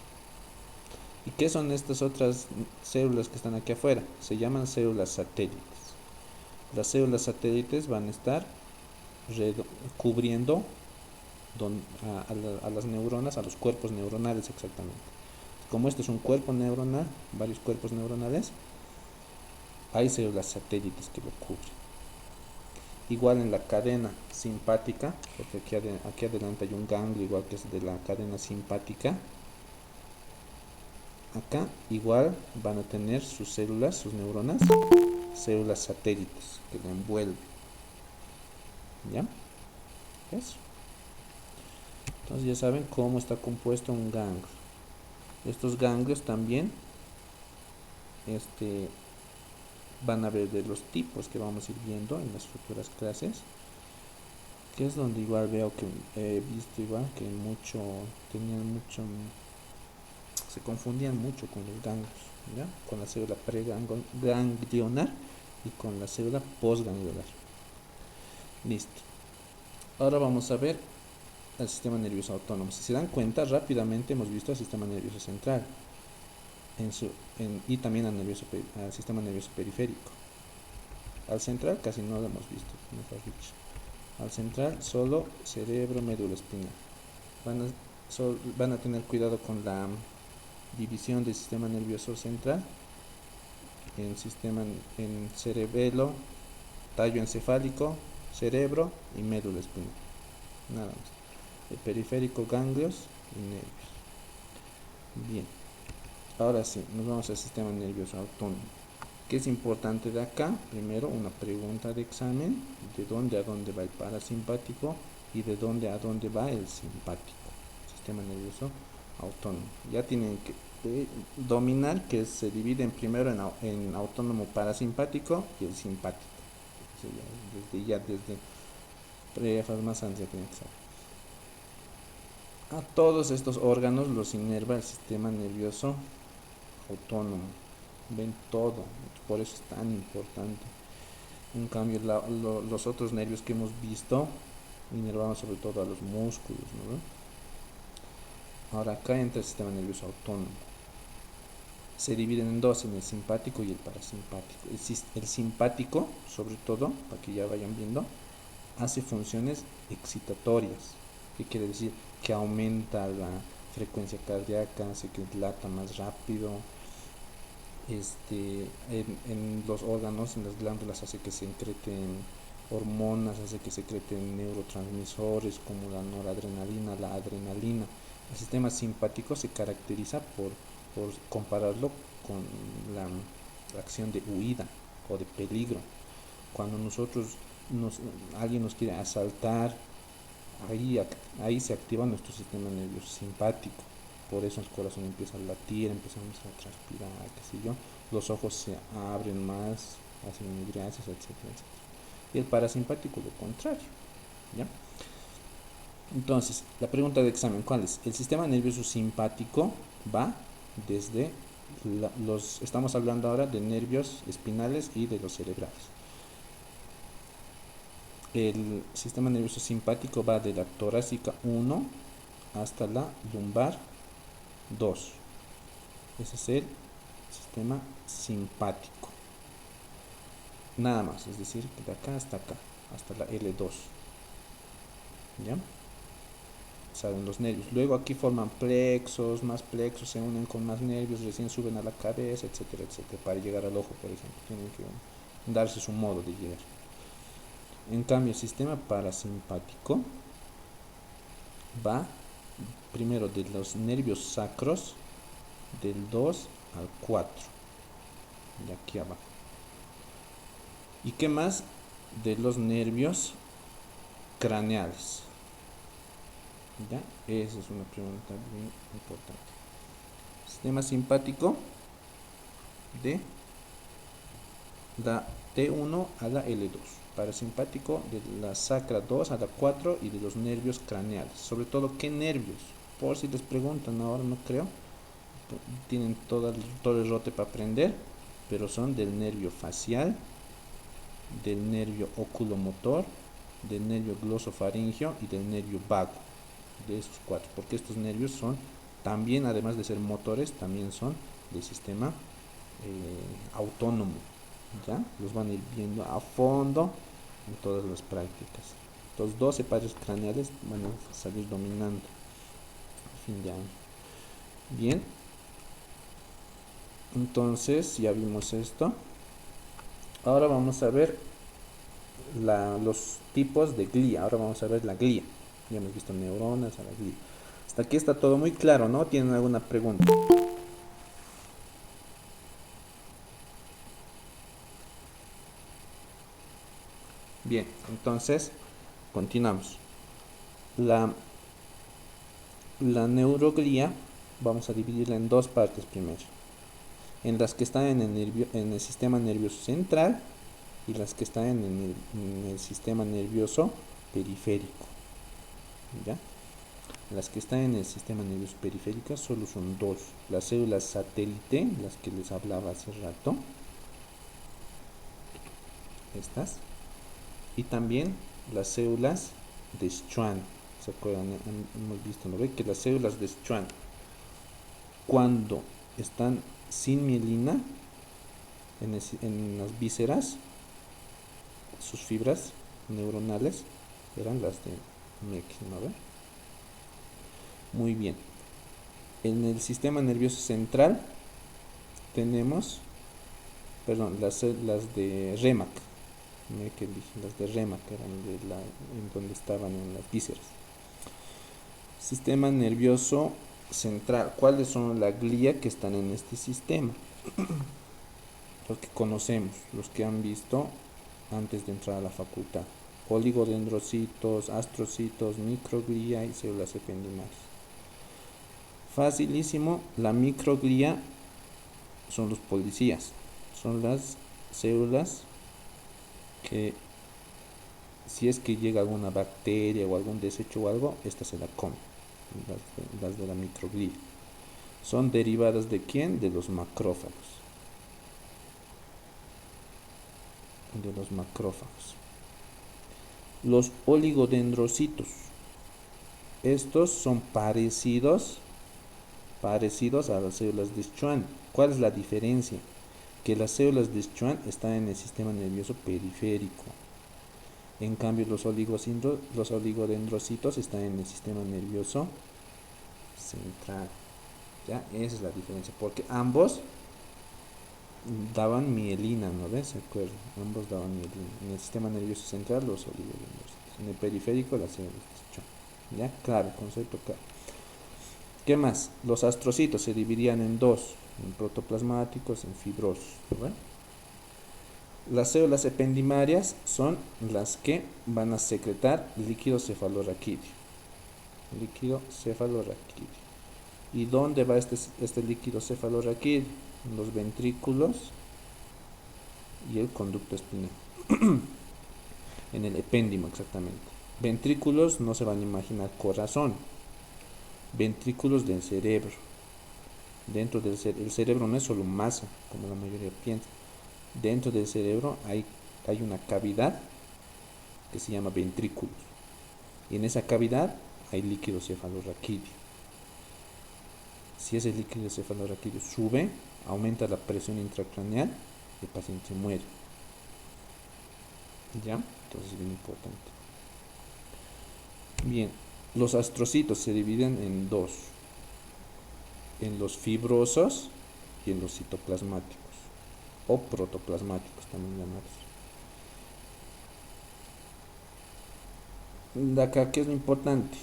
¿Y qué son estas otras células que están aquí afuera? Se llaman células satélites. Las células satélites van a estar cubriendo a las neuronas, a los cuerpos neuronales exactamente. Como este es un cuerpo neuronal, varios cuerpos neuronales, hay células satélites que lo cubren. Igual en la cadena simpática, porque aquí adelante hay un ganglio igual que es de la cadena simpática. Acá igual van a tener sus células, sus neuronas, células satélites que lo envuelven. ¿Ya? Eso. Entonces ya saben cómo está compuesto un ganglio. Estos ganglios también van a ver de los tipos que vamos a ir viendo en las futuras clases, que es donde igual veo que he visto igual que se confundían mucho con los ganglios, ¿ya? Con la célula preganglionar y con la célula postganglionar. Listo. Ahora vamos a ver el sistema nervioso autónomo. Si se dan cuenta, rápidamente hemos visto el sistema nervioso central y también al sistema nervioso periférico. Al central casi no lo hemos visto, mejor dicho. Al central solo cerebro, médula espinal. Van a tener cuidado con la división del sistema nervioso central en cerebelo, tallo encefálico, cerebro y médula espinal. Nada más. El periférico, ganglios y nervios. Bien. Ahora sí, nos vamos al sistema nervioso autónomo. ¿Qué es importante de acá? Primero, una pregunta de examen, de dónde a dónde va el parasimpático y de dónde a dónde va el simpático. Sistema nervioso autónomo. Ya tienen que dominar que se dividen primero en autónomo parasimpático y el simpático. Desde prefas más antes ya tienen que saber. A todos estos órganos los inerva el sistema nervioso autónomo. Ven todo, por eso es tan importante. En cambio, los otros nervios que hemos visto inervaban sobre todo a los músculos, ¿no? Ahora acá entra el sistema nervioso autónomo. Se dividen en dos, en el simpático y el parasimpático. El simpático, sobre todo, para que ya vayan viendo, hace funciones excitatorias. ¿Qué quiere decir? Que aumenta la frecuencia cardíaca, hace que lata más rápido. En los órganos, en las glándulas, hace que se secreten hormonas, hace que se secreten neurotransmisores como la noradrenalina, la adrenalina. El sistema simpático se caracteriza por compararlo con la acción de huida o de peligro. Cuando alguien nos quiere asaltar, ahí se activa nuestro sistema nervioso simpático. Por eso el corazón empieza a latir, empezamos a transpirar, qué sé yo. Los ojos se abren más, hacen grisáceos, etcétera, etcétera. Y el parasimpático lo contrario, ¿ya? Entonces, la pregunta de examen, ¿cuál es? El sistema nervioso simpático va desde estamos hablando ahora de nervios espinales y de los cerebrales. El sistema nervioso simpático va de la torácica 1 hasta la lumbar 2. Ese es el sistema simpático. Nada más, es decir, de acá, hasta la L2. ¿Ya? Salen los nervios. Luego aquí forman plexos, más plexos, se unen con más nervios, recién suben a la cabeza, etcétera, etcétera. Para llegar al ojo, por ejemplo, tienen que darse su modo de llegar. En cambio, el sistema parasimpático va primero de los nervios sacros del 2 al 4, de aquí abajo. ¿Y qué más? De los nervios craneales. ¿Ya? Esa es una pregunta muy importante. Sistema simpático de la T1 a la L2. Parasimpático de la sacra 2 a la 4 y de los nervios craneales. Sobre todo, ¿qué nervios? Por si les preguntan, ahora no creo. Tienen todo el rote para aprender, pero son del nervio facial, del nervio oculomotor, del nervio glosofaringeo y del nervio vago. De esos 4, porque estos nervios son también, además de ser motores, también son del sistema autónomo. ¿Ya? Los van a ir viendo a fondo en todas las prácticas. Los 12 pares craneales van a salir dominando a fin de año. Bien, entonces ya vimos esto. Ahora vamos a ver los tipos de glía. Ahora vamos a ver la glía. Ya hemos visto neuronas, a la glía. Hasta aquí está todo muy claro, ¿no? ¿Tienen alguna pregunta? Bien, entonces continuamos. La neuroglía vamos a dividirla en dos partes primero. En las que están en el sistema nervioso central y las que están en el sistema nervioso periférico. ¿Ya? Las que están en el sistema nervioso periférico solo son dos. Las células satélite, las que les hablaba hace rato. Estas. Y también las células de Schwann. ¿Se acuerdan? Hemos visto, ¿no ve? Que las células de Schwann, cuando están sin mielina en las vísceras, sus fibras neuronales eran las de Meckel, ¿no ve? Muy bien. En el sistema nervioso central tenemos, las de Remak. Meckel, las de Remak eran en donde estaban en las vísceras. Sistema nervioso central. ¿Cuáles son las glía que están en este sistema? Los que conocemos, los que han visto antes de entrar a la facultad: oligodendrocitos, astrocitos, microglía y células ependimales. Facilísimo. La microglía son los policías, son las células que, si es que llega alguna bacteria o algún desecho o algo, esta se la come. Las de la microglía son derivadas de ¿quién? De los macrófagos. Los oligodendrocitos, estos son parecidos a las células de Schwann. ¿Cuál es la diferencia? Que las células de Schwann están en el sistema nervioso periférico. En cambio, los oligodendrocitos están en el sistema nervioso central. ¿Ya? Esa es la diferencia. Porque ambos daban mielina, ¿no ves? ¿Se acuerdan? Ambos daban mielina. En el sistema nervioso central, los oligodendrocitos. En el periférico, las células de Schwann. ¿Ya? Claro, concepto claro. ¿Qué más? Los astrocitos se dividían en dos. en protoplasmáticos, en fibrosos, ¿verdad? Las células ependimarias son las que van a secretar líquido cefalorraquídeo. Líquido cefalorraquídeo. ¿Y dónde va este líquido cefalorraquídeo? En los ventrículos y el conducto espinal. En el epéndimo exactamente. Ventrículos no se van a imaginar corazón. Ventrículos del cerebro. Dentro del el cerebro no es solo masa, como la mayoría piensa. Dentro del cerebro hay una cavidad que se llama ventrículos. Y en esa cavidad hay líquido cefalorraquídeo. Si ese líquido cefalorraquídeo sube, aumenta la presión intracraneal, el paciente muere. ¿Ya? Entonces es bien importante. Bien, los astrocitos se dividen en dos. En los fibrosos y en los citoplasmáticos. O protoplasmáticos también llamados. De acá, ¿qué es lo importante?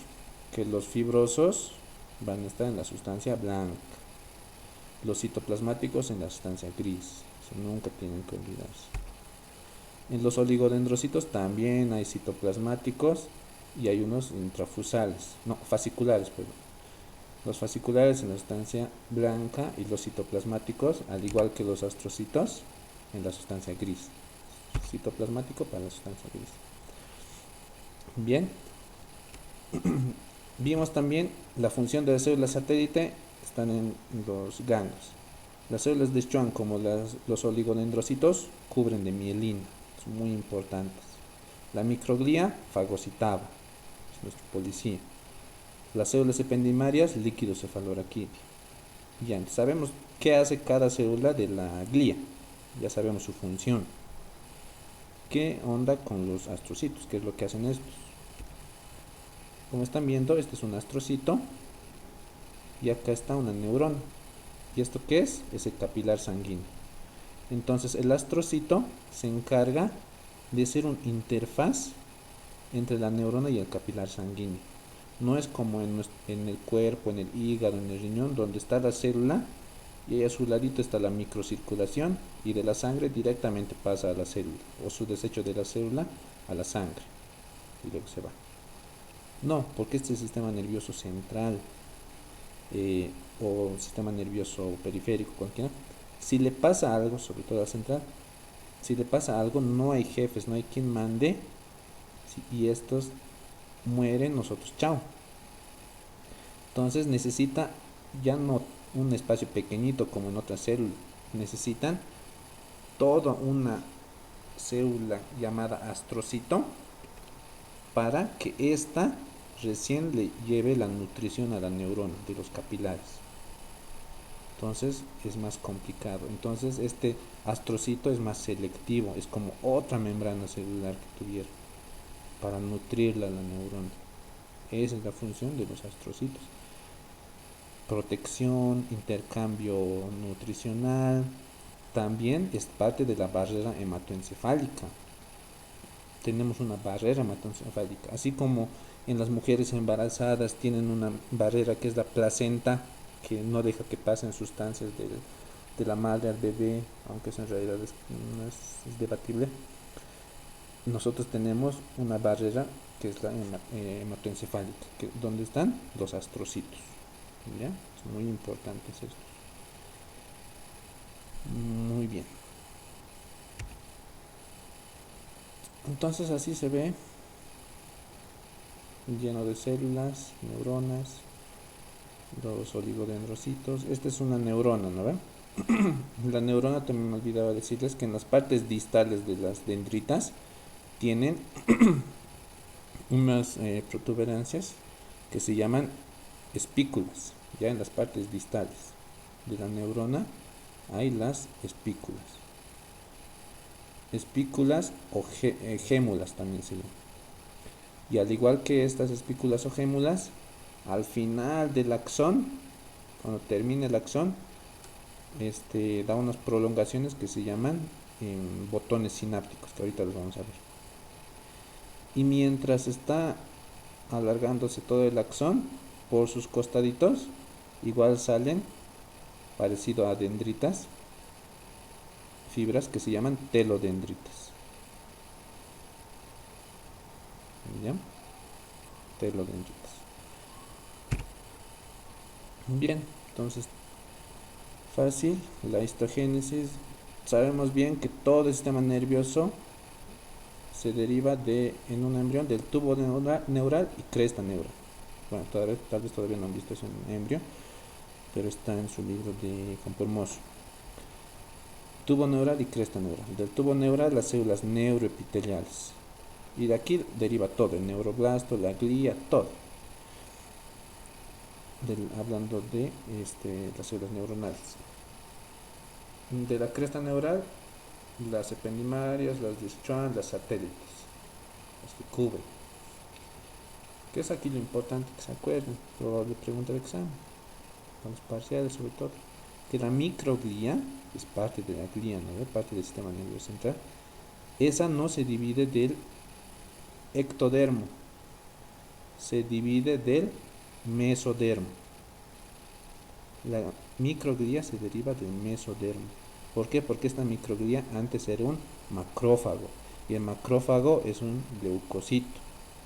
Que los fibrosos van a estar en la sustancia blanca, los citoplasmáticos en la sustancia gris. Eso nunca tienen que olvidarse. En los oligodendrocitos también hay citoplasmáticos y hay unos fasciculares, perdón. Los fasciculares en la sustancia blanca y los citoplasmáticos, al igual que los astrocitos, en la sustancia gris. Citoplasmático para la sustancia gris. Bien. Vimos también la función de las células satélite, están en los ganglios. Las células de Schwann, como los oligodendrocitos, cubren de mielina, son muy importantes. La microglía fagocitaba, es nuestro policía. Las células ependimarias, líquido cefalorraquídeo. Ya sabemos qué hace cada célula de la glía, ya sabemos su función. ¿Qué onda con los astrocitos? ¿Qué es lo que hacen estos? Como están viendo, este es un astrocito y acá está una neurona. ¿Y esto qué es? Es el capilar sanguíneo. Entonces el astrocito se encarga de ser un interfaz entre la neurona y el capilar sanguíneo. No es como en el cuerpo, en el hígado, en el riñón, donde está la célula y ahí a su ladito está la microcirculación y de la sangre directamente pasa a la célula, o su desecho de la célula a la sangre y luego se va. No, porque este sistema nervioso central o sistema nervioso periférico, cualquiera, si le pasa algo, sobre todo a la central, si le pasa algo, no hay jefes, no hay quien mande, y estos mueren, nosotros chao. Entonces necesita ya no un espacio pequeñito como en otras células, necesitan toda una célula llamada astrocito para que ésta recién le lleve la nutrición a la neurona de los capilares. Entonces es más complicado. Entonces este astrocito es más selectivo, es como otra membrana celular que tuviera para nutrirla a la neurona. Esa es la función de los astrocitos. Protección, intercambio nutricional, también es parte de la barrera hematoencefálica. Tenemos una barrera hematoencefálica, así como en las mujeres embarazadas tienen una barrera que es la placenta, que no deja que pasen sustancias de la madre al bebé, aunque eso en realidad no es debatible. Nosotros tenemos una barrera que es la hematoencefálica, donde están los astrocitos. ¿Ya? Es muy importante esto. Muy bien. Entonces así se ve, lleno de células, neuronas, los oligodendrocitos. Esta es una neurona, ¿no ven? La neurona, también me olvidaba decirles que en las partes distales de las dendritas tienen unas protuberancias que se llaman espículas. Ya en las partes distales de la neurona hay las espículas. Espículas o gémulas también se llaman. Y al igual que estas espículas o gémulas, al final del axón, cuando termine el axón, da unas prolongaciones que se llaman botones sinápticos, que ahorita los vamos a ver. Y mientras está alargándose todo el axón, por sus costaditos, igual salen parecido a dendritas, fibras que se llaman telodendritas. ¿Ya? Telodendritas. Bien, entonces fácil, la histogénesis. Sabemos bien que todo el sistema nervioso se deriva en un embrión del tubo neural y cresta neural. Bueno, tal vez todavía no han visto ese embrión, pero está en su libro de Campo Hermoso. Tubo neural y cresta neural. Del tubo neural las células neuroepiteliales. Y de aquí deriva todo, el neuroblasto, la glía, todo. Hablando de las células neuronales. De la cresta neural, las ependimarias, las de Schwann, las satélites, las que cubren. ¿Qué es aquí lo importante que se acuerden? Probable pregunta de examen, con los parciales sobre todo. Que la microglía, que es parte de la glía, ¿no? Parte del sistema nervioso central, esa no se divide del ectodermo, se divide del mesodermo. La microglía se deriva del mesodermo. ¿Por qué? Porque esta microglía antes era un macrófago, y el macrófago es un leucocito,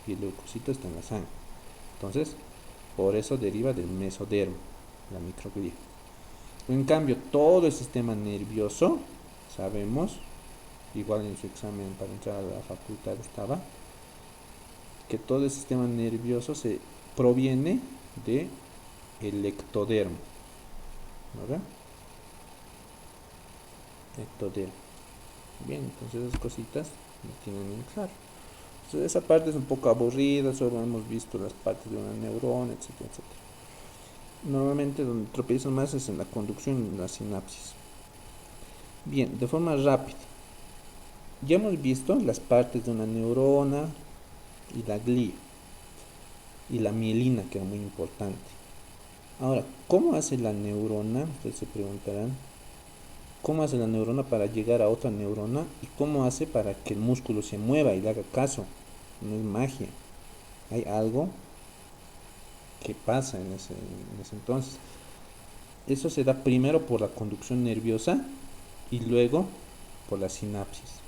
y el leucocito está en la sangre. Entonces, por eso deriva del mesodermo, la microglía. En cambio, todo el sistema nervioso, sabemos, igual en su examen para entrar a la facultad estaba, que todo el sistema nervioso se proviene de el ectodermo, ¿verdad? Ectodermo. Bien, entonces esas cositas lo tienen en claro. Entonces esa parte es un poco aburrida, solo hemos visto las partes de una neurona, etcétera, etcétera. Normalmente donde tropiezan más es en la conducción y en la sinapsis. Bien, de forma rápida. Ya hemos visto las partes de una neurona y la glía y la mielina, que es muy importante. Ahora, ¿cómo hace la neurona? Ustedes se preguntarán, ¿cómo hace la neurona para llegar a otra neurona? ¿Y cómo hace para que el músculo se mueva y le haga caso? No es magia. Hay algo que pasa en ese entonces. Eso se da primero por la conducción nerviosa y luego por la sinapsis.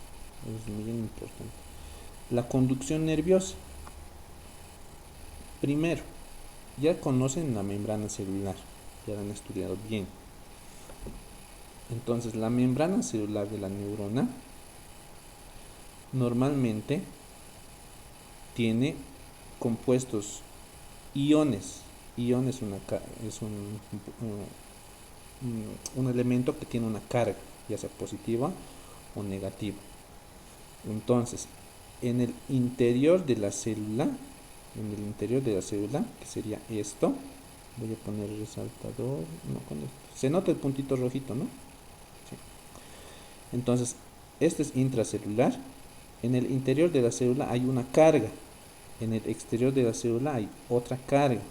Es muy importante. La conducción nerviosa. Primero, ya conocen la membrana celular, ya la han estudiado bien. Entonces, la membrana celular de la neurona normalmente tiene compuestos iones. Ion es un elemento que tiene una carga, ya sea positiva o negativa. Entonces, en el interior de la célula, que sería esto, voy a poner el resaltador, no con esto. Se nota el puntito rojito, ¿no? Sí. Entonces, este es intracelular. En el interior de la célula hay una carga. En el exterior de la célula hay otra carga.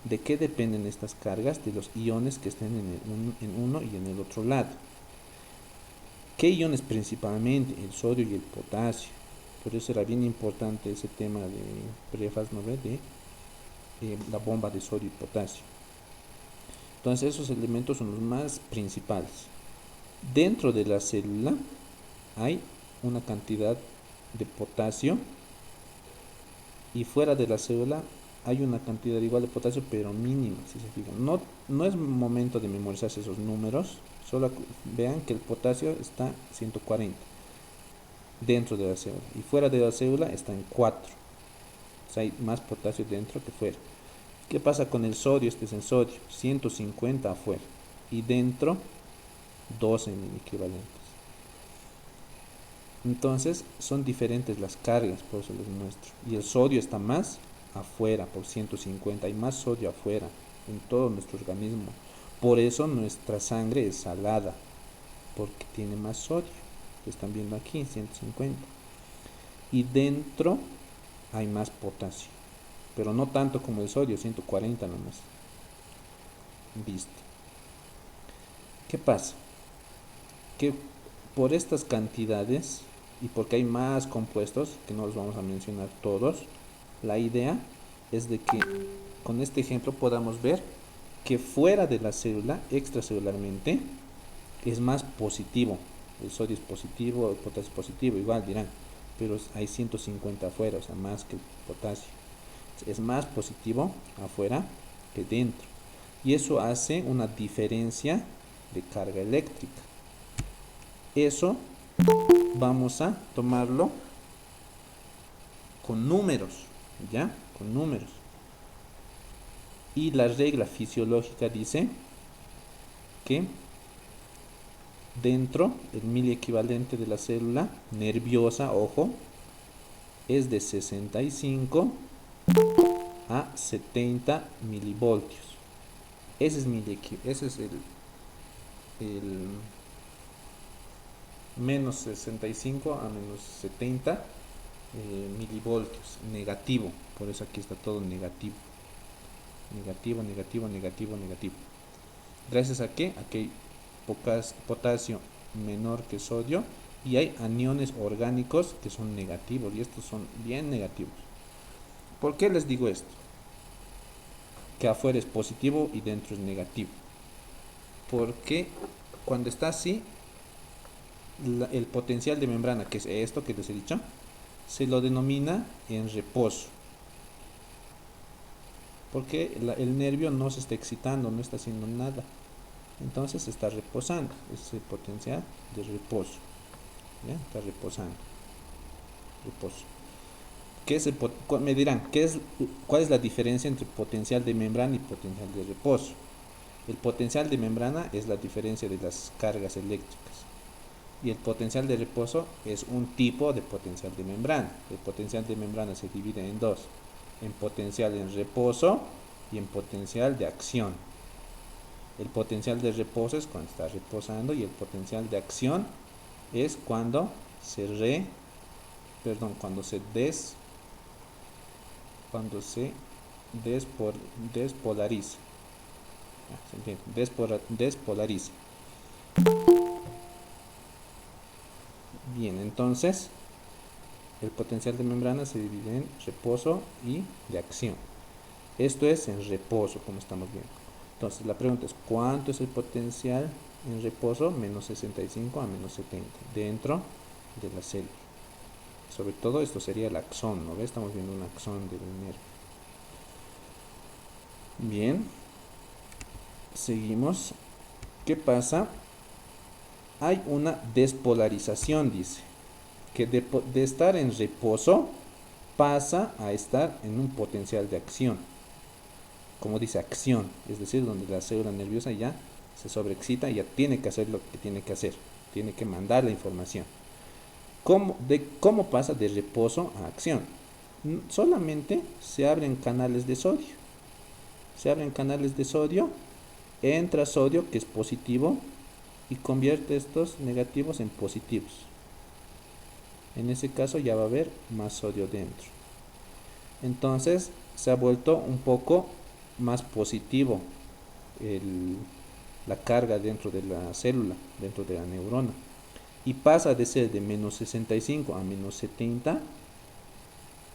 ¿De qué dependen estas cargas? De los iones que estén en uno y en el otro lado. ¿Qué iones principalmente? El sodio y el potasio. Por eso era bien importante ese tema de prefas, ¿no ve? De la bomba de sodio y potasio. Entonces esos elementos son los más principales. Dentro de la célula hay una cantidad de potasio y fuera de la célula hay una cantidad igual de potasio, pero mínima, si se fijan. No es momento de memorizarse esos números, solo vean que el potasio está 140 dentro de la célula y fuera de la célula está en 4. O sea, hay más potasio dentro que fuera. ¿Qué pasa con el sodio? Este es el sodio, 150 afuera y dentro 12 en equivalentes. Entonces son diferentes las cargas, por eso les muestro. Y el sodio está más afuera, por 150, hay más sodio afuera en todo nuestro organismo. Por eso nuestra sangre es salada, porque tiene más sodio. Lo están viendo aquí, 150. Y dentro hay más potasio, pero no tanto como el sodio, 140 nomás. Listo. ¿Qué pasa? Que por estas cantidades y porque hay más compuestos, que no los vamos a mencionar todos, la idea es de que con este ejemplo podamos ver que fuera de la célula, extracelularmente, es más positivo. El sodio es positivo, el potasio es positivo, igual dirán, pero hay 150 afuera, o sea, más que el potasio. Es más positivo afuera que dentro. Y eso hace una diferencia de carga eléctrica. Eso vamos a tomarlo con números, ¿ya? Con números. Y la regla fisiológica dice que dentro el mili equivalente de la célula nerviosa, ojo, es de 65 a 70 milivoltios. Ese es el menos 65 a menos 70 milivoltios, negativo. Por eso aquí está todo negativo. Negativo, negativo, negativo, negativo. Gracias a que aquí hay potasio menor que sodio y hay aniones orgánicos que son negativos, y estos son bien negativos. ¿Por qué les digo esto? Que afuera es positivo y dentro es negativo. Porque cuando está así, el potencial de membrana, que es esto que les he dicho, se lo denomina en reposo. Porque el nervio no se está excitando, no está haciendo nada. Entonces está reposando. Es el potencial de reposo. ¿Ya? Está reposando. Reposo. Me dirán, ¿cuál es la diferencia entre potencial de membrana y potencial de reposo? El potencial de membrana es la diferencia de las cargas eléctricas. Y el potencial de reposo es un tipo de potencial de membrana. El potencial de membrana se divide en dos: en potencial en reposo y en potencial de acción. El potencial de reposo es cuando está reposando, y el potencial de acción es cuando se despolariza. ¿Se entiende? Despolariza. Bien, entonces el potencial de membrana se divide en reposo y de acción. Esto es en reposo, como estamos viendo. Entonces la pregunta es: ¿cuánto es el potencial en reposo? Menos 65 a menos 70 dentro de la célula. Sobre todo esto sería el axón, ¿no ve? Estamos viendo un axón del nervio. Bien, seguimos. ¿Qué pasa? Hay una despolarización, dice, que de estar en reposo pasa a estar en un potencial de acción. Como dice, acción, es decir, donde la célula nerviosa ya se sobreexcita y ya tiene que hacer lo que tiene que hacer, tiene que mandar la información. ¿Cómo pasa de reposo a acción? Solamente se abren canales de sodio. Se abren canales de sodio, entra sodio, que es positivo, y convierte estos negativos en positivos. En ese caso ya va a haber más sodio dentro. Entonces se ha vuelto un poco más positivo la carga dentro de la célula, dentro de la neurona. Y pasa de ser de menos 65 a menos 70,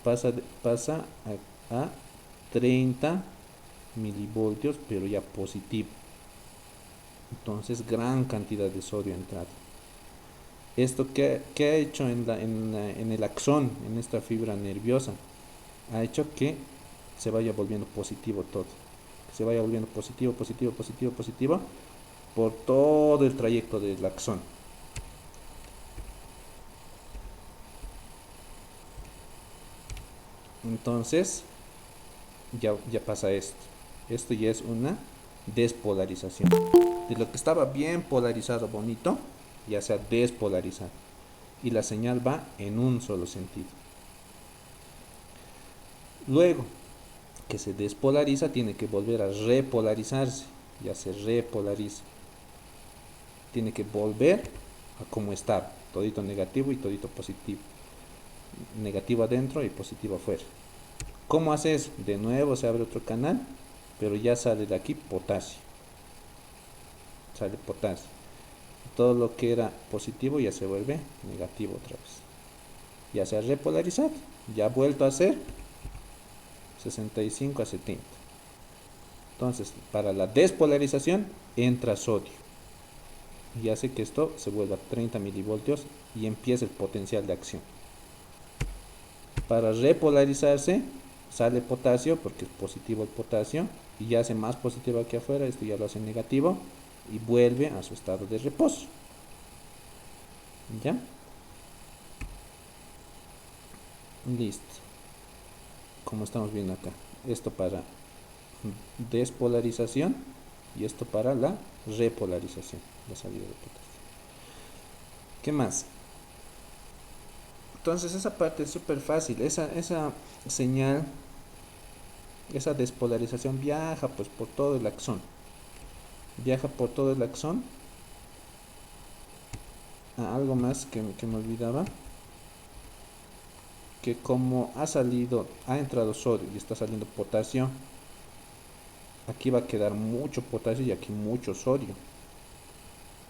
pasa a 30 milivoltios, pero ya positivo. Entonces gran cantidad de sodio ha entrado. ¿Esto qué ha hecho en el axón, en esta fibra nerviosa? Ha hecho que se vaya volviendo positivo todo. Que se vaya volviendo positivo, positivo, positivo, positivo por todo el trayecto del axón. Entonces ya pasa esto. Esto ya es una despolarización. De lo que estaba bien polarizado, bonito, ya se ha despolarizado. Y la señal va en un solo sentido. Luego que se despolariza, tiene que volver a repolarizarse. Ya se repolariza. Tiene que volver a como estaba. Todito negativo y todito positivo. Negativo adentro y positivo afuera. ¿Cómo hace eso? De nuevo se abre otro canal, pero ya sale de aquí potasio. Sale potasio. Todo lo que era positivo ya se vuelve negativo otra vez. Ya se ha repolarizado. Ya ha vuelto a ser 65 a 70. Entonces, para la despolarización entra sodio y hace que esto se vuelva 30 milivoltios y empiece el potencial de acción. Para repolarizarse sale potasio porque es positivo el potasio y ya hace más positivo aquí afuera, esto ya lo hace negativo y vuelve a su estado de reposo. ¿Ya? Listo. Como estamos viendo acá. Esto para despolarización y esto para la repolarización, la salida de potasio. ¿Qué más? Entonces esa parte es súper fácil. Esa señal, esa despolarización viaja pues por todo el axón. Viaja por todo el axón. Algo más que me olvidaba. Que como ha entrado sodio y está saliendo potasio, aquí va a quedar mucho potasio y aquí mucho sodio.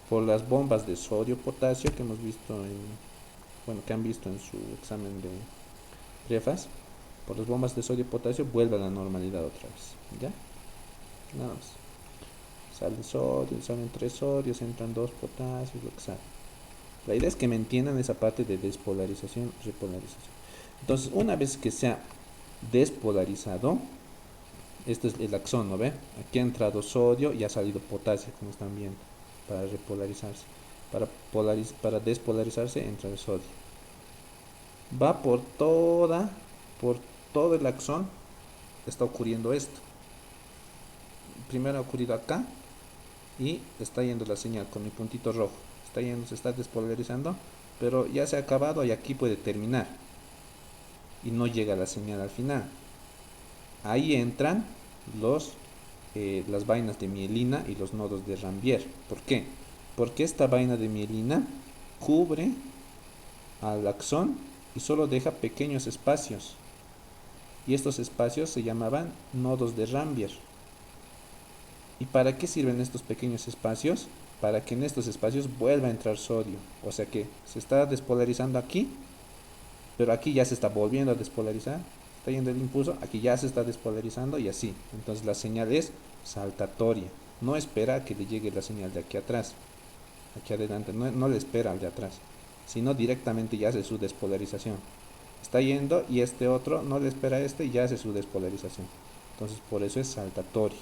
Por las bombas de sodio-potasio que hemos visto que han visto en su examen de Prefas, por las bombas de sodio-potasio vuelve a la normalidad otra vez. ¿Ya? Nada más. Sale sodio, salen 3 sodios, entran 2 potasios, lo que sale. La idea es que me entiendan esa parte de despolarización, repolarización. Entonces, una vez que se ha despolarizado, este es el axón, ¿no ve? Aquí ha entrado sodio y ha salido potasio, como están viendo, para repolarizarse. Para despolarizarse entra el sodio. Va por todo el axón, está ocurriendo esto. Primero ha ocurrido acá y está yendo la señal con mi puntito rojo. Está yendo, se está despolarizando, pero ya se ha acabado y aquí puede terminar. Y no llega la señal al final. Ahí entran las vainas de mielina y los nodos de Rambier. ¿Por qué? Porque esta vaina de mielina cubre al axón y solo deja pequeños espacios. Y estos espacios se llamaban nodos de Rambier. ¿Y para qué sirven estos pequeños espacios? Para que en estos espacios vuelva a entrar sodio. O sea que se está despolarizando aquí, pero aquí ya se está volviendo a despolarizar. Está yendo el impulso, aquí ya se está despolarizando y así. Entonces la señal es saltatoria. No espera a que le llegue la señal de aquí atrás, aquí adelante. No le espera al de atrás, sino directamente ya hace su despolarización. Está yendo y este otro no le espera a este y ya hace su despolarización. Entonces por eso es saltatorio.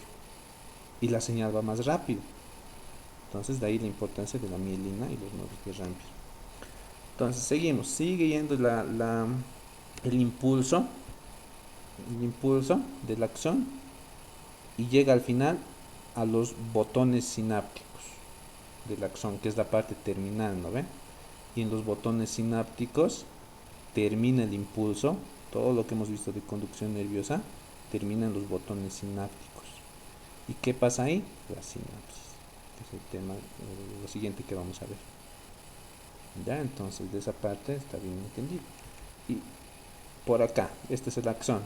Y la señal va más rápido. Entonces de ahí la importancia de la mielina y los nodos de Rampier. Entonces seguimos, sigue yendo el impulso de la acción y llega al final a los botones sinápticos del axón, que es la parte terminal, ¿no ven? Y en los botones sinápticos termina el impulso. Todo lo que hemos visto de conducción nerviosa termina en los botones sinápticos. ¿Y qué pasa ahí? La sinapsis, que es el tema, lo siguiente que vamos a ver. Ya, entonces de esa parte está bien entendido. Y por acá, este es el axón.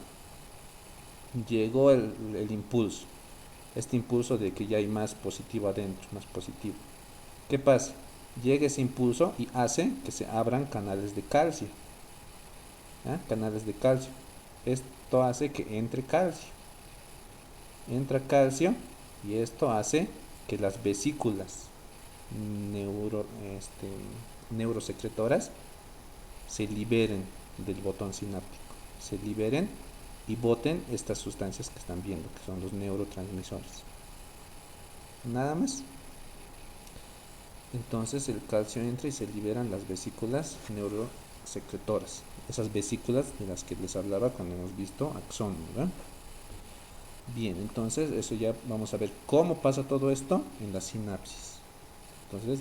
Llegó el impulso. Este impulso de que ya hay más positivo adentro, más positivo. ¿Qué pasa? Llega ese impulso y hace que se abran canales de calcio. Canales de calcio. Esto hace que entre calcio. Entra calcio y esto hace que las vesículas neurosecretoras se liberen del botón sináptico. Se liberen y boten estas sustancias que están viendo, que son los neurotransmisores. Nada más. Entonces el calcio entra y se liberan las vesículas neurosecretoras. Esas vesículas de las que les hablaba cuando hemos visto axón, ¿verdad? Bien, entonces eso ya vamos a ver cómo pasa todo esto en la sinapsis. Entonces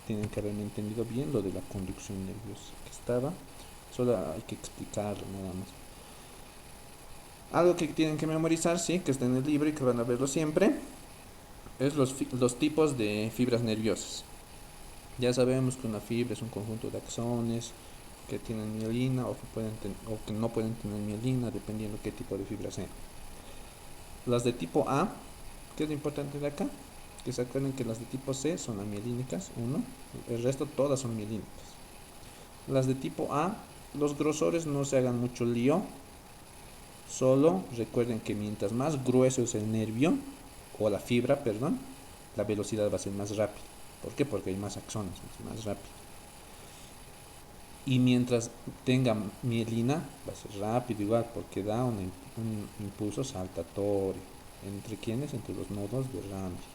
tienen que haberme entendido bien lo de la conducción nerviosa que estaba. Solo hay que explicarlo nada más. Algo que tienen que memorizar, sí, que está en el libro y que van a verlo siempre, es los tipos de fibras nerviosas. Ya sabemos que una fibra es un conjunto de axones que tienen mielina o que no pueden tener mielina, dependiendo qué tipo de fibra sea. Las de tipo A, ¿qué es lo importante de acá? Que se acuerden que las de tipo C son amielínicas, 1, el resto todas son mielínicas. Las de tipo A, los grosores no se hagan mucho lío, solo recuerden que mientras más grueso es el nervio, o la fibra, perdón, la velocidad va a ser más rápida. ¿Por qué? Porque hay más axones, es más rápido. Y mientras tenga mielina, va a ser rápido igual, porque da un impulso saltatorio. ¿Entre quiénes? Entre los nodos de Ramsey.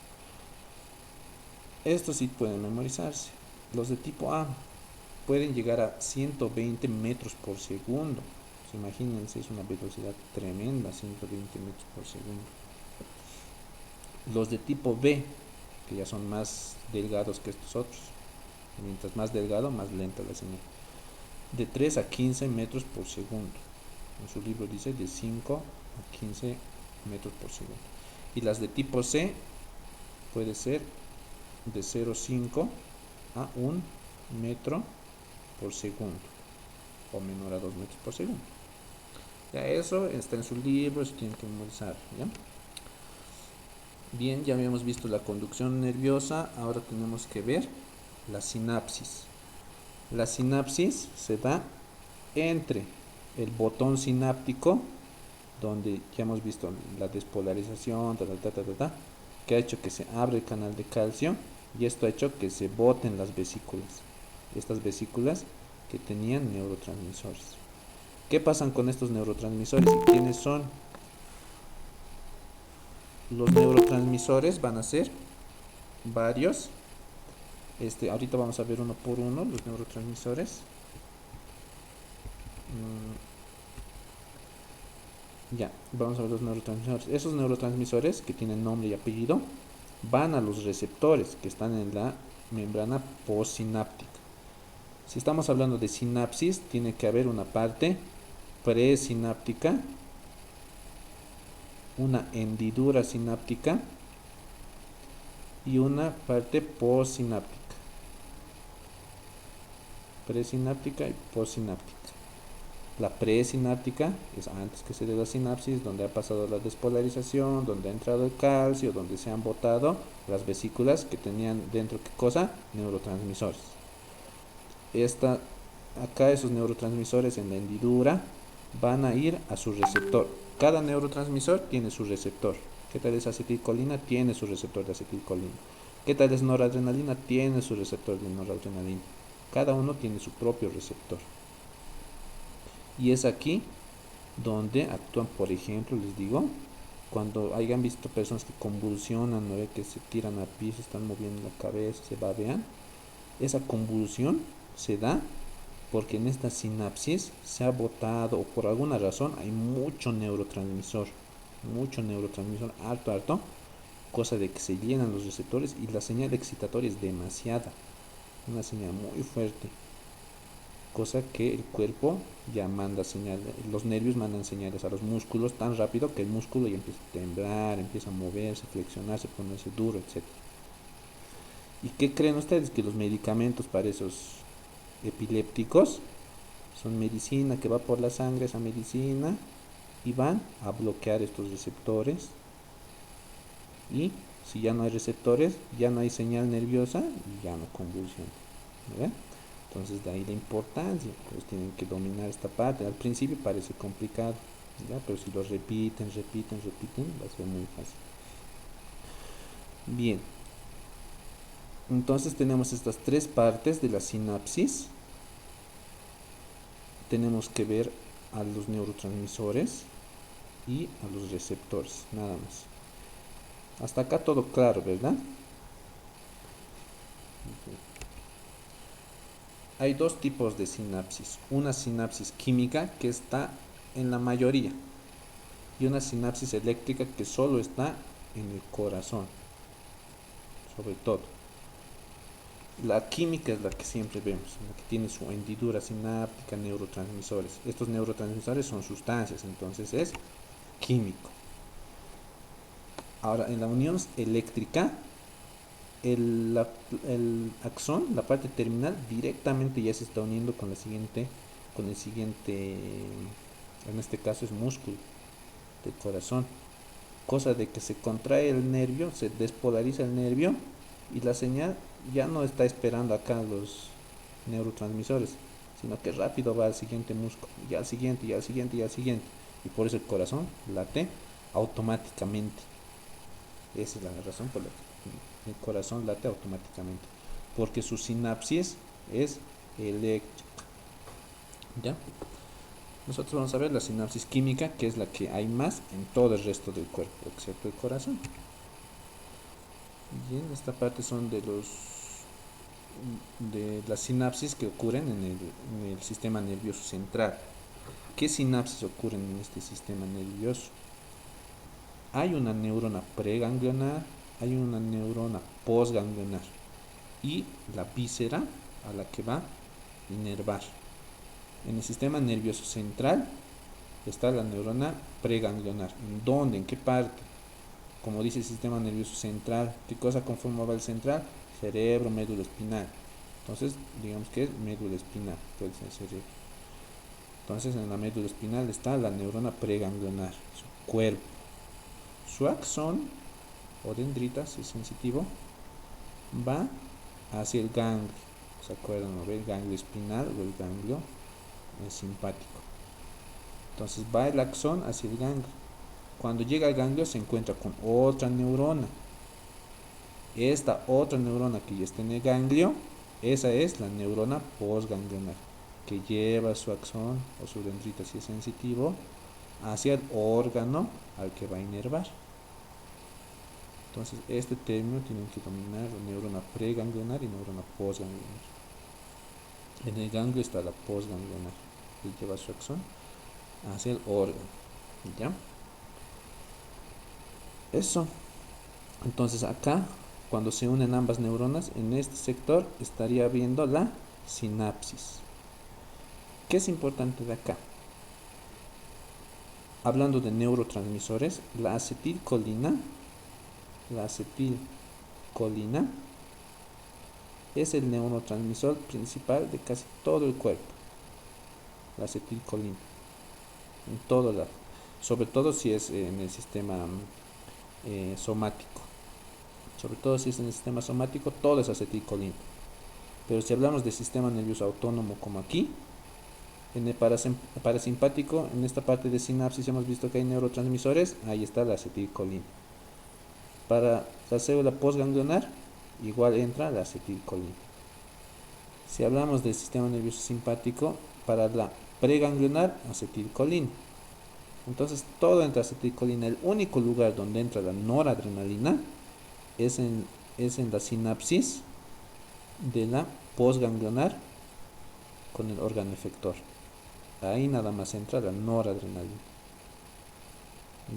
Estos sí pueden memorizarse. Los de tipo A pueden llegar a 120 metros por segundo. Pues imagínense, es una velocidad tremenda, 120 metros por segundo. Los de tipo B, que ya son más delgados que estos otros. Mientras más delgado, más lenta la señal. De 3 a 15 metros por segundo. En su libro dice de 5 a 15 metros por segundo. Y las de tipo C puede ser de 0,5 a 1 metro por segundo, o menor a 2 metros por segundo. Ya eso está en sus libros, tienen que memorizar, ¿ya? Bien, ya habíamos visto la conducción nerviosa, ahora tenemos que ver la sinapsis. La sinapsis se da entre el botón sináptico, donde ya hemos visto la despolarización, que ha hecho que se abre el canal de calcio, y esto ha hecho que se boten las vesículas. Estas vesículas que tenían neurotransmisores. ¿Qué pasan con estos neurotransmisores y quiénes son? Los neurotransmisores van a ser varios. Ahorita vamos a ver uno por uno los neurotransmisores. Ya, vamos a ver los neurotransmisores. Esos neurotransmisores que tienen nombre y apellido van a los receptores que están en la membrana postsináptica. Si estamos hablando de sinapsis, tiene que haber una parte presináptica, una hendidura sináptica y una parte postsináptica. Presináptica y postsináptica. La presináptica es antes que se dé la sinapsis, donde ha pasado la despolarización, donde ha entrado el calcio, donde se han botado las vesículas que tenían dentro, ¿qué cosa? Neurotransmisores. Acá esos neurotransmisores en la hendidura van a ir a su receptor. Cada neurotransmisor tiene su receptor. ¿Qué tal es acetilcolina? Tiene su receptor de acetilcolina. ¿Qué tal es noradrenalina? Tiene su receptor de noradrenalina. Cada uno tiene su propio receptor. Y es aquí donde actúan, por ejemplo, les digo, cuando hayan visto personas que convulsionan, ¿no? Que se tiran al piso, están moviendo la cabeza, se babean. Esa convulsión se da porque en esta sinapsis se ha botado, o por alguna razón hay mucho neurotransmisor, harto, cosa de que se llenan los receptores y la señal excitatoria es demasiada, una señal muy fuerte, cosa que el cuerpo ya manda señales, los nervios mandan señales a los músculos tan rápido que el músculo ya empieza a temblar, empieza a moverse, flexionarse, ponerse duro, etc. ¿Y qué creen ustedes? Que los medicamentos para esos epilépticos son medicina que va por la sangre, esa medicina, y van a bloquear estos receptores, y si ya no hay receptores, ya no hay señal nerviosa y ya no convulsiona, ¿verdad? Entonces de ahí la importancia, pues tienen que dominar esta parte. Al principio parece complicado, ¿ya? Pero si lo repiten, va a ser muy fácil. Bien, entonces tenemos estas tres partes de la sinapsis. Tenemos que ver a los neurotransmisores y a los receptores, nada más. Hasta acá todo claro, ¿verdad? Hay dos tipos de sinapsis. Una sinapsis química que está en la mayoría y una sinapsis eléctrica que solo está en el corazón, sobre todo. La química es la que siempre vemos, la que tiene su hendidura sináptica, neurotransmisores. Estos neurotransmisores son sustancias, entonces es químico. Ahora, en la unión eléctrica, el axón, la parte terminal, directamente ya se está uniendo con el siguiente, en este caso es músculo del corazón. Cosa de que se contrae el nervio, se despolariza el nervio y la señal ya no está esperando acá los neurotransmisores, sino que rápido va al siguiente músculo, y al siguiente, y al siguiente, y al siguiente. Y por eso el corazón late automáticamente. Esa es la razón por la que el corazón late automáticamente, porque su sinapsis es eléctrica. ¿Ya? Nosotros vamos a ver la sinapsis química, que es la que hay más en todo el resto del cuerpo, excepto el corazón. Bien, esta parte son de las sinapsis que ocurren en el sistema nervioso central. ¿Qué sinapsis ocurren en este sistema nervioso? Hay una neurona preganglionar, hay una neurona postganglionar y la víscera a la que va a inervar. En el sistema nervioso central está la neurona preganglionar. ¿En dónde? ¿En qué parte? Como dice el sistema nervioso central, ¿qué cosa conformaba el central? Cerebro, médula espinal. Entonces, digamos que es médula espinal, puede ser cerebro. Entonces, en la médula espinal está la neurona preganglionar, su cuerpo. Su axón o dendrita, si es sensitivo, va hacia el ganglio. ¿Se acuerdan? ¿No? El ganglio espinal o el ganglio simpático. Entonces va el axón hacia el ganglio. Cuando llega al ganglio se encuentra con otra neurona. Esta otra neurona que ya está en el ganglio, esa es la neurona postganglionar, que lleva su axón o su dendrita si es sensitivo hacia el órgano al que va a inervar. Entonces este término tienen que dominar neurona preganglionar y neurona postganglionar. En el ganglio está la postganglionar, que lleva su axón hacia el órgano. ¿Ya? Eso. Entonces acá, cuando se unen ambas neuronas, en este sector estaría habiendo la sinapsis. ¿Qué es importante de acá? Hablando de neurotransmisores, la acetilcolina es el neurotransmisor principal de casi todo el cuerpo. La acetilcolina, en todo lado, sobre todo si es en el sistema somático. Sobre todo si es en el sistema somático, todo es acetilcolina. Pero si hablamos del sistema nervioso autónomo como aquí, en el parasimpático, en esta parte de sinapsis hemos visto que hay neurotransmisores, ahí está la acetilcolina. Para la célula postganglionar, igual entra la acetilcolina. Si hablamos del sistema nervioso simpático, para la preganglionar, acetilcolina. Entonces todo entra acetilcolina. El único lugar donde entra la noradrenalina es en la sinapsis de la postganglionar con el órgano efector. Ahí nada más entra la noradrenalina.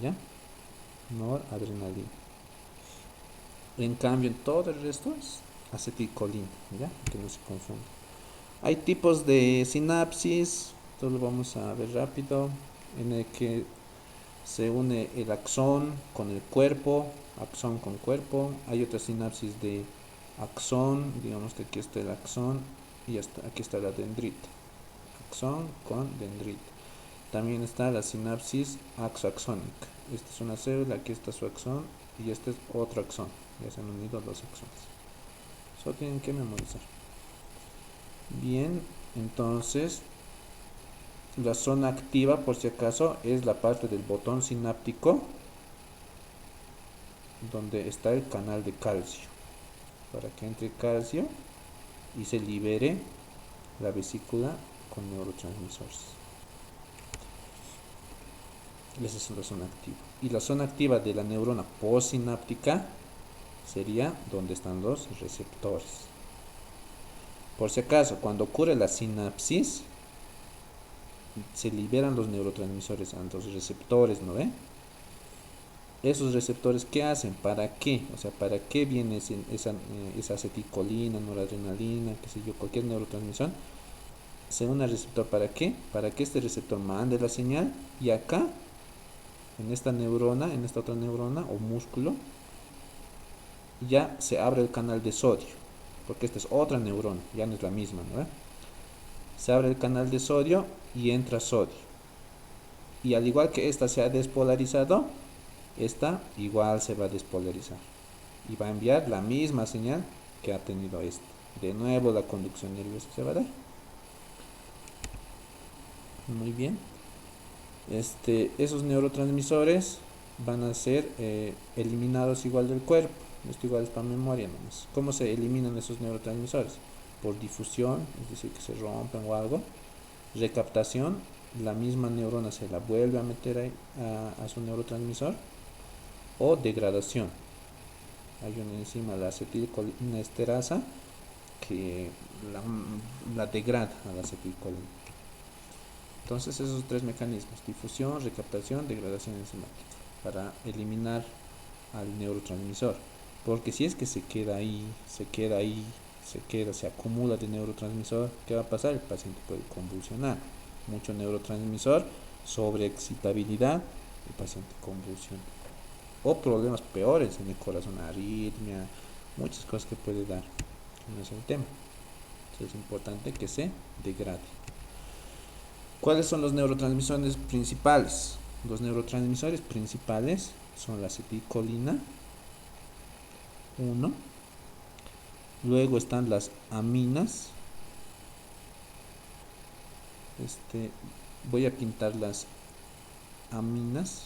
¿Ya? Noradrenalina. En cambio, en todo el resto es acetilcolina, ¿ya? Que no se confunda. Hay tipos de sinapsis, esto lo vamos a ver rápido, en el que se une el axón con el cuerpo, axón con cuerpo. Hay otra sinapsis de axón, digamos que aquí está el axón y aquí está la dendrita. Axón con dendrita. También está la sinapsis axoaxónica. Esta es una célula, aquí está su axón y este es otro axón. Ya se han unido dos axones. Solo tienen que memorizar. Bien, entonces la zona activa, por si acaso, es la parte del botón sináptico donde está el canal de calcio, para que entre calcio y se libere la vesícula con neurotransmisores. Esa es la zona activa. Y la zona activa de la neurona postsináptica sería donde están los receptores. Por si acaso, cuando ocurre la sinapsis, se liberan los neurotransmisores a los receptores, ¿no ve? Esos receptores, ¿qué hacen? ¿Para qué? O sea, ¿para qué viene esa acetilcolina, noradrenalina, qué sé yo, cualquier neurotransmisión? Se une al receptor, ¿para qué? Para que este receptor mande la señal y acá, en esta neurona, en esta otra neurona o músculo, ya se abre el canal de sodio, porque esta es otra neurona, ya no es la misma, ¿no? Se abre el canal de sodio y entra sodio. Y al igual que esta se ha despolarizado, esta igual se va a despolarizar y va a enviar la misma señal que ha tenido esta. De nuevo la conducción nerviosa se va a dar. Muy bien. Esos neurotransmisores van a ser eliminados igual del cuerpo. Esto igual es para memoria nomás. ¿Cómo se eliminan esos neurotransmisores? Por difusión, es decir, que se rompen o algo. Recaptación, la misma neurona se la vuelve a meter ahí a su neurotransmisor. O degradación, hay una enzima, la acetilcolinesterasa, que la degrada a la acetilcolina. Entonces esos tres mecanismos: difusión, recaptación, degradación enzimática, para eliminar al neurotransmisor. Porque si es que se queda ahí, se acumula de neurotransmisor, ¿qué va a pasar? El paciente puede convulsionar. Mucho neurotransmisor, sobreexcitabilidad, el paciente convulsiona. O problemas peores en el corazón, arritmia, muchas cosas que puede dar. No es el tema. Entonces es importante que se degrade. ¿Cuáles son los neurotransmisores principales? Los neurotransmisores principales son la acetilcolina, 1. Luego están las aminas. Voy a pintar las aminas.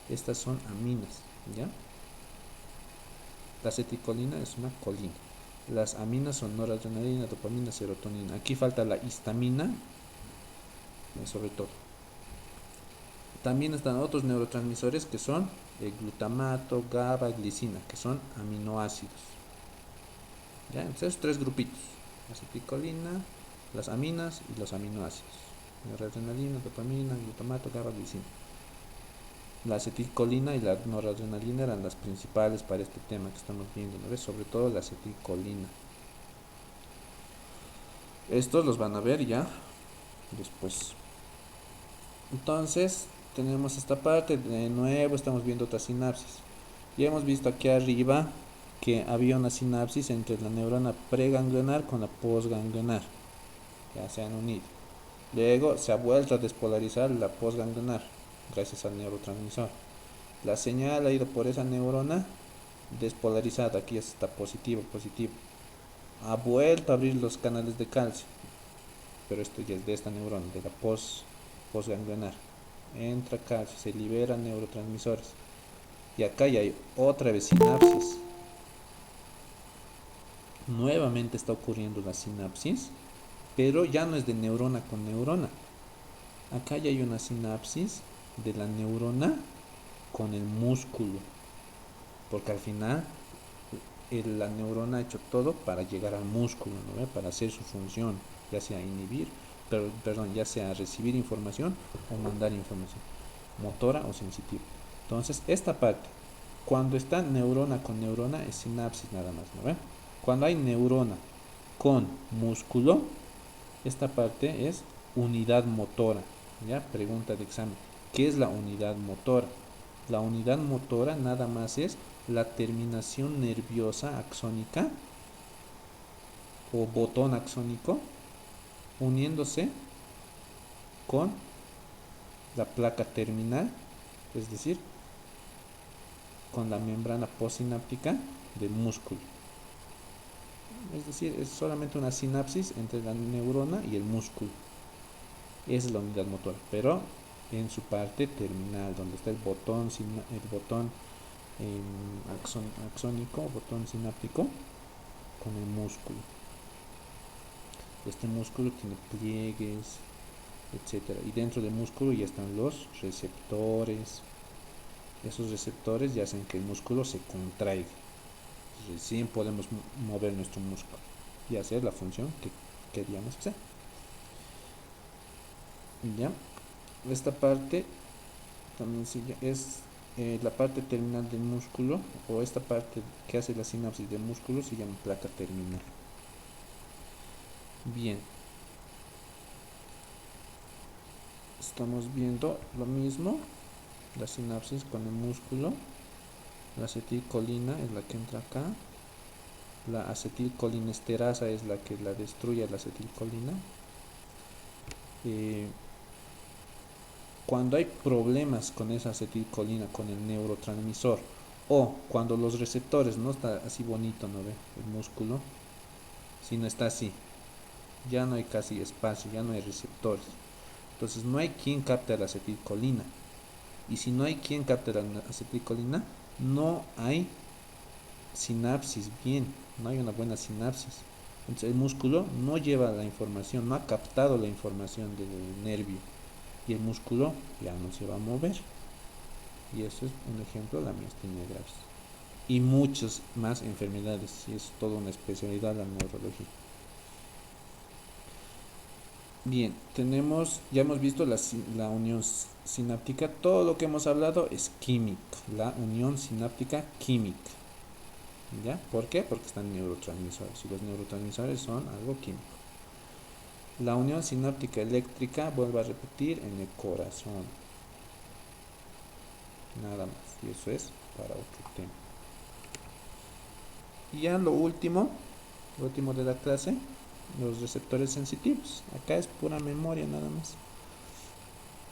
Estas son aminas, ¿ya? La acetilcolina es una colina. Las aminas son noradrenalina, dopamina, serotonina. Aquí falta la histamina, sobre todo. También están otros neurotransmisores que son el glutamato, GABA, glicina, que son aminoácidos. ¿Ya? Entonces, tres grupitos: acetilcolina, las aminas y los aminoácidos. Noradrenalina, dopamina, glutamato, GABA, glicina. La acetilcolina y la noradrenalina eran las principales para este tema que estamos viendo, ¿no ves? Sobre todo la acetilcolina. Estos los van a ver ya después. Entonces, tenemos esta parte. De nuevo estamos viendo otra sinapsis. Ya hemos visto aquí arriba que había una sinapsis entre la neurona preganglionar con la postganglionar. Ya se han unido. Luego se ha vuelto a despolarizar la postganglionar gracias al neurotransmisor. La señal ha ido por esa neurona despolarizada, aquí está positivo. Ha vuelto a abrir los canales de calcio, pero esto ya es de esta neurona, de la postganglionar. Entra calcio, se liberan neurotransmisores. Y acá ya hay otra vez sinapsis. Nuevamente está ocurriendo la sinapsis, pero ya no es de neurona con neurona. Acá ya hay una sinapsis de la neurona con el músculo, porque al final la neurona ha hecho todo para llegar al músculo, ¿no? Para hacer su función, ya sea inhibir, ya sea recibir información o mandar información, motora o sensitiva. Entonces esta parte, cuando está neurona con neurona, es sinapsis nada más, ¿no? Cuando hay neurona con músculo, esta parte es unidad motora. ¿Ya? Pregunta de examen: ¿qué es la unidad motora? La unidad motora nada más es la terminación nerviosa axónica o botón axónico uniéndose con la placa terminal, es decir, con la membrana postsináptica del músculo. Es decir, es solamente una sinapsis entre la neurona y el músculo. Esa es la unidad motora, pero en su parte terminal, donde está el botón axónico, botón sináptico con el músculo. Este músculo tiene pliegues, etcétera, y dentro del músculo ya están los receptores. Esos receptores ya hacen que el músculo se contraiga. Recién podemos mover nuestro músculo y hacer la función que queríamos hacer. Ya, esta parte también es la parte terminal del músculo, o esta parte que hace la sinapsis del músculo se llama placa terminal. Bien, estamos viendo lo mismo, la sinapsis con el músculo. La acetilcolina es la que entra acá, la acetilcolinesterasa es la que la destruye, la acetilcolina. Cuando hay problemas con esa acetilcolina, con el neurotransmisor, o cuando los receptores no está así bonito, ¿no ve? El músculo, si no está así, ya no hay casi espacio, ya no hay receptores. Entonces no hay quien capte la acetilcolina. Y si no hay quien capte la acetilcolina, no hay sinapsis bien, no hay una buena sinapsis. Entonces el músculo no lleva la información, no ha captado la información del nervio y el músculo ya no se va a mover. Y eso es un ejemplo de la miastenia gravis. Y muchas más enfermedades, y es toda una especialidad la neurología. Bien, ya hemos visto la unión sináptica. Todo lo que hemos hablado es química, la unión sináptica química. ¿Ya? ¿Por qué? Porque están neurotransmisores y los neurotransmisores son algo químico. La unión sináptica eléctrica, vuelvo a repetir, en el corazón. Nada más. Y eso es para otro tema. Y ya lo último de la clase, los receptores sensitivos. Acá es pura memoria nada más.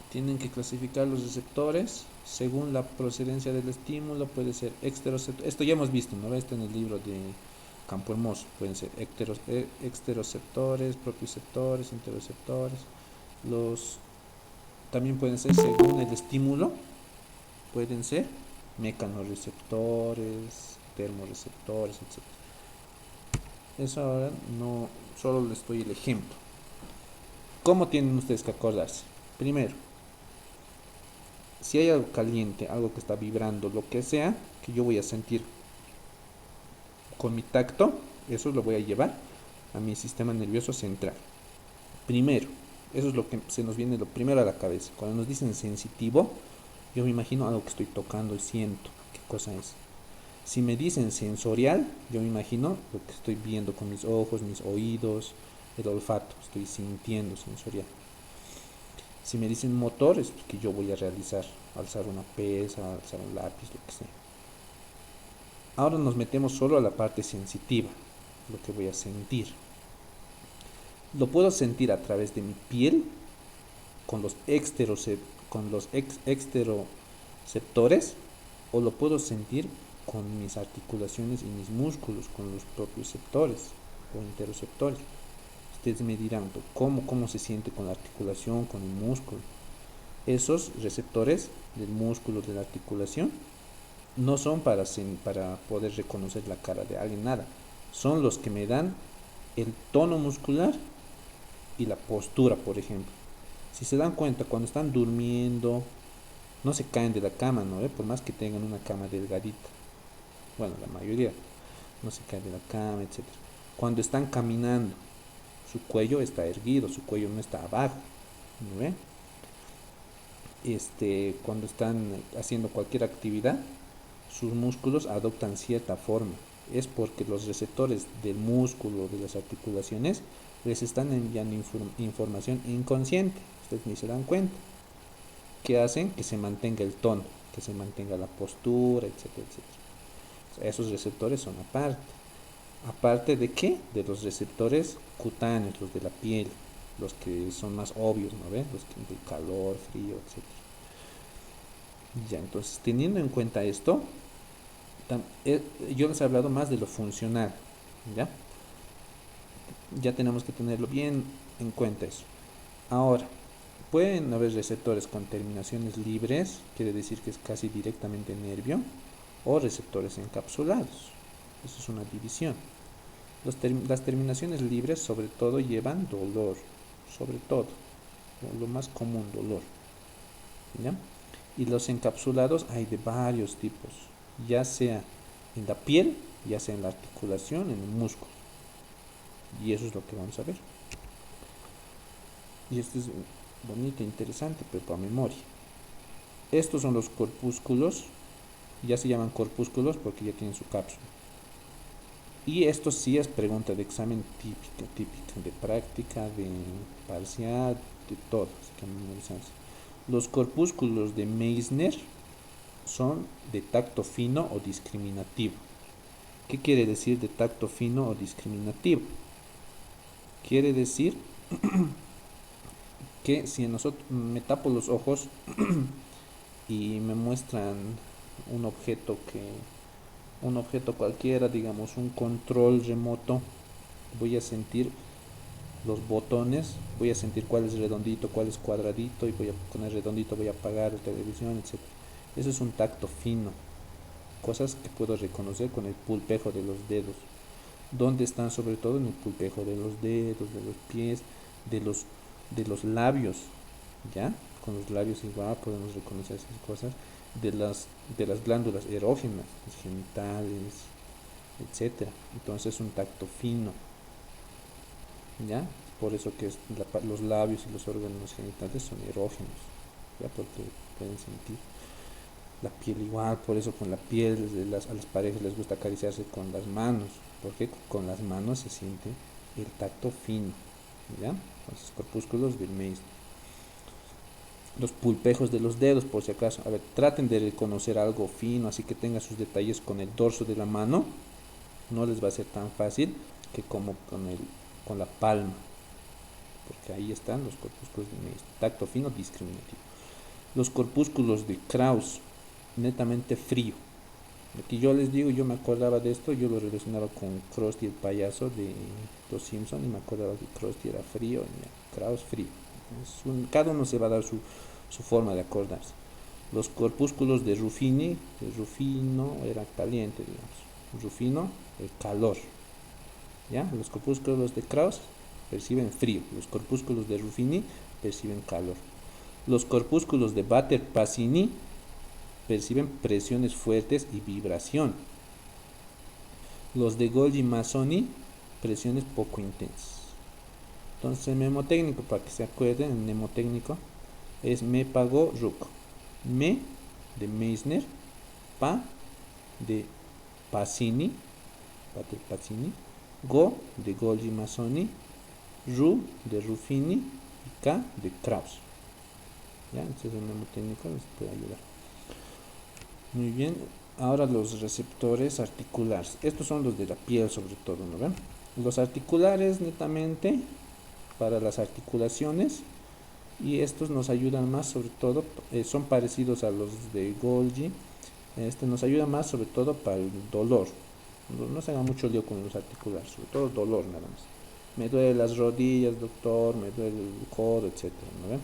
Tienen que clasificar los receptores según la procedencia del estímulo. Puede ser exteroceptores. Esto ya hemos visto, ¿no? Está en el libro de Campo Hermoso. Pueden ser exteroceptores, propioceptores, interoceptores. También pueden ser según el estímulo. Pueden ser mecanorreceptores, termorreceptores, etc. Eso ahora no, solo les doy el ejemplo. ¿Cómo tienen ustedes que acordarse? Primero, si hay algo caliente, algo que está vibrando, lo que sea, que yo voy a sentir con mi tacto, eso lo voy a llevar a mi sistema nervioso central. Primero, eso es lo que se nos viene lo primero a la cabeza. Cuando nos dicen sensitivo, yo me imagino algo que estoy tocando y siento. ¿Qué cosa es? Si me dicen sensorial, yo me imagino lo que estoy viendo con mis ojos, mis oídos, el olfato, estoy sintiendo sensorial. Si me dicen motor, es que yo voy a realizar, alzar una pesa, alzar un lápiz, lo que sea. Ahora nos metemos solo a la parte sensitiva, lo que voy a sentir. Lo puedo sentir a través de mi piel, con los exteroceptores, o lo puedo sentir con mis articulaciones y mis músculos, con los propioceptores o interoceptores. Ustedes me dirán, ¿cómo se siente con la articulación, con el músculo? Esos receptores del músculo, de la articulación, no son para poder reconocer la cara de alguien, nada. Son los que me dan el tono muscular y la postura, por ejemplo. Si se dan cuenta, cuando están durmiendo, no se caen de la cama, ¿no? Por más que tengan una cama delgadita. Bueno, la mayoría no se cae de la cama, etc. Cuando están caminando, su cuello está erguido, su cuello no está abajo, ¿no ve? Cuando están haciendo cualquier actividad, sus músculos adoptan cierta forma. Es porque los receptores del músculo, de las articulaciones, les están enviando información inconsciente. Ustedes ni se dan cuenta. Que hacen que se mantenga el tono, que se mantenga la postura, etcétera, etcétera. O sea, esos receptores son aparte. ¿Aparte de qué? De los receptores cutáneos, los de la piel, los que son más obvios, ¿no ves? Los de calor, frío, etc. Ya, entonces, teniendo en cuenta esto, yo les he hablado más de lo funcional, ¿ya? Ya tenemos que tenerlo bien en cuenta eso. Ahora, pueden haber receptores con terminaciones libres, quiere decir que es casi directamente nervio, o receptores encapsulados. Eso es una división. Las terminaciones libres sobre todo llevan dolor, sobre todo, lo más común, dolor. ¿Ya? Y los encapsulados hay de varios tipos, ya sea en la piel, ya sea en la articulación, en el músculo. Y eso es lo que vamos a ver. Y esto es bonito, interesante, pero para memoria. Estos son los corpúsculos, ya se llaman corpúsculos porque ya tienen su cápsula. Y esto sí es pregunta de examen típica, de práctica, de parcial, de todo. Los corpúsculos de Meissner son de tacto fino o discriminativo. ¿Qué quiere decir de tacto fino o discriminativo? Quiere decir que si nosotros me tapo los ojos y me muestran un objeto cualquiera, digamos un control remoto, voy a sentir los botones, voy a sentir cuál es redondito, cuál es cuadradito, y voy a poner redondito, voy a apagar la televisión, etcétera. Eso es un tacto fino, cosas que puedo reconocer con el pulpejo de los dedos. ¿Dónde están? Sobre todo en el pulpejo de los dedos, de los pies, de los, de los labios, ¿ya? Con los labios igual podemos reconocer esas cosas, de las glándulas erógenas, los genitales, etcétera. Entonces es un tacto fino, ¿ya? Por eso que los labios y los órganos genitales son erógenos, ¿ya? Porque pueden sentir. La piel igual, por eso con la piel a las parejas les gusta acariciarse con las manos, porque con las manos se siente el tacto fino, ¿ya? Los corpúsculos del Meissner. Los pulpejos de los dedos, por si acaso. A ver, traten de reconocer algo fino, así que tenga sus detalles con el dorso de la mano. No les va a ser tan fácil que como con la palma, porque ahí están los corpúsculos del Meissner. Tacto fino discriminativo. Los corpúsculos de Krauss, netamente frío. Aquí yo les digo, yo me acordaba de esto, yo lo relacionaba con Krusty el payaso de Los Simpson y me acordaba que Krusty era frío y Krauss frío. Cada uno se va a dar su forma de acordarse. Los corpúsculos de Ruffini, el Rufino era caliente, digamos. Rufino, el calor. ¿Ya? Los corpúsculos de Krauss perciben frío, los corpúsculos de Ruffini perciben calor. Los corpúsculos de Batter-Pasini perciben presiones fuertes y vibración. Los de Golgi-Mazzoni, presiones poco intensas. Entonces el mnemotécnico, para que se acuerden, el mnemotécnico es me pagó ruc. Me de Meissner, pa de Pasini, Batter-Pasini, go de Golgi-Mazzoni, ru de Ruffini y k de Krauss. ¿Ya? Entonces el mnemotécnico les puede ayudar. Muy bien, ahora los receptores articulares. Estos son los de la piel sobre todo, ¿no ven? Los articulares netamente para las articulaciones, y estos nos ayudan más sobre todo, son parecidos a los de Golgi. Nos ayuda más sobre todo para el dolor. No se haga mucho lío con los articulares, sobre todo dolor nada más. Me duele las rodillas, doctor, me duele el codo, etcétera, ¿no ven?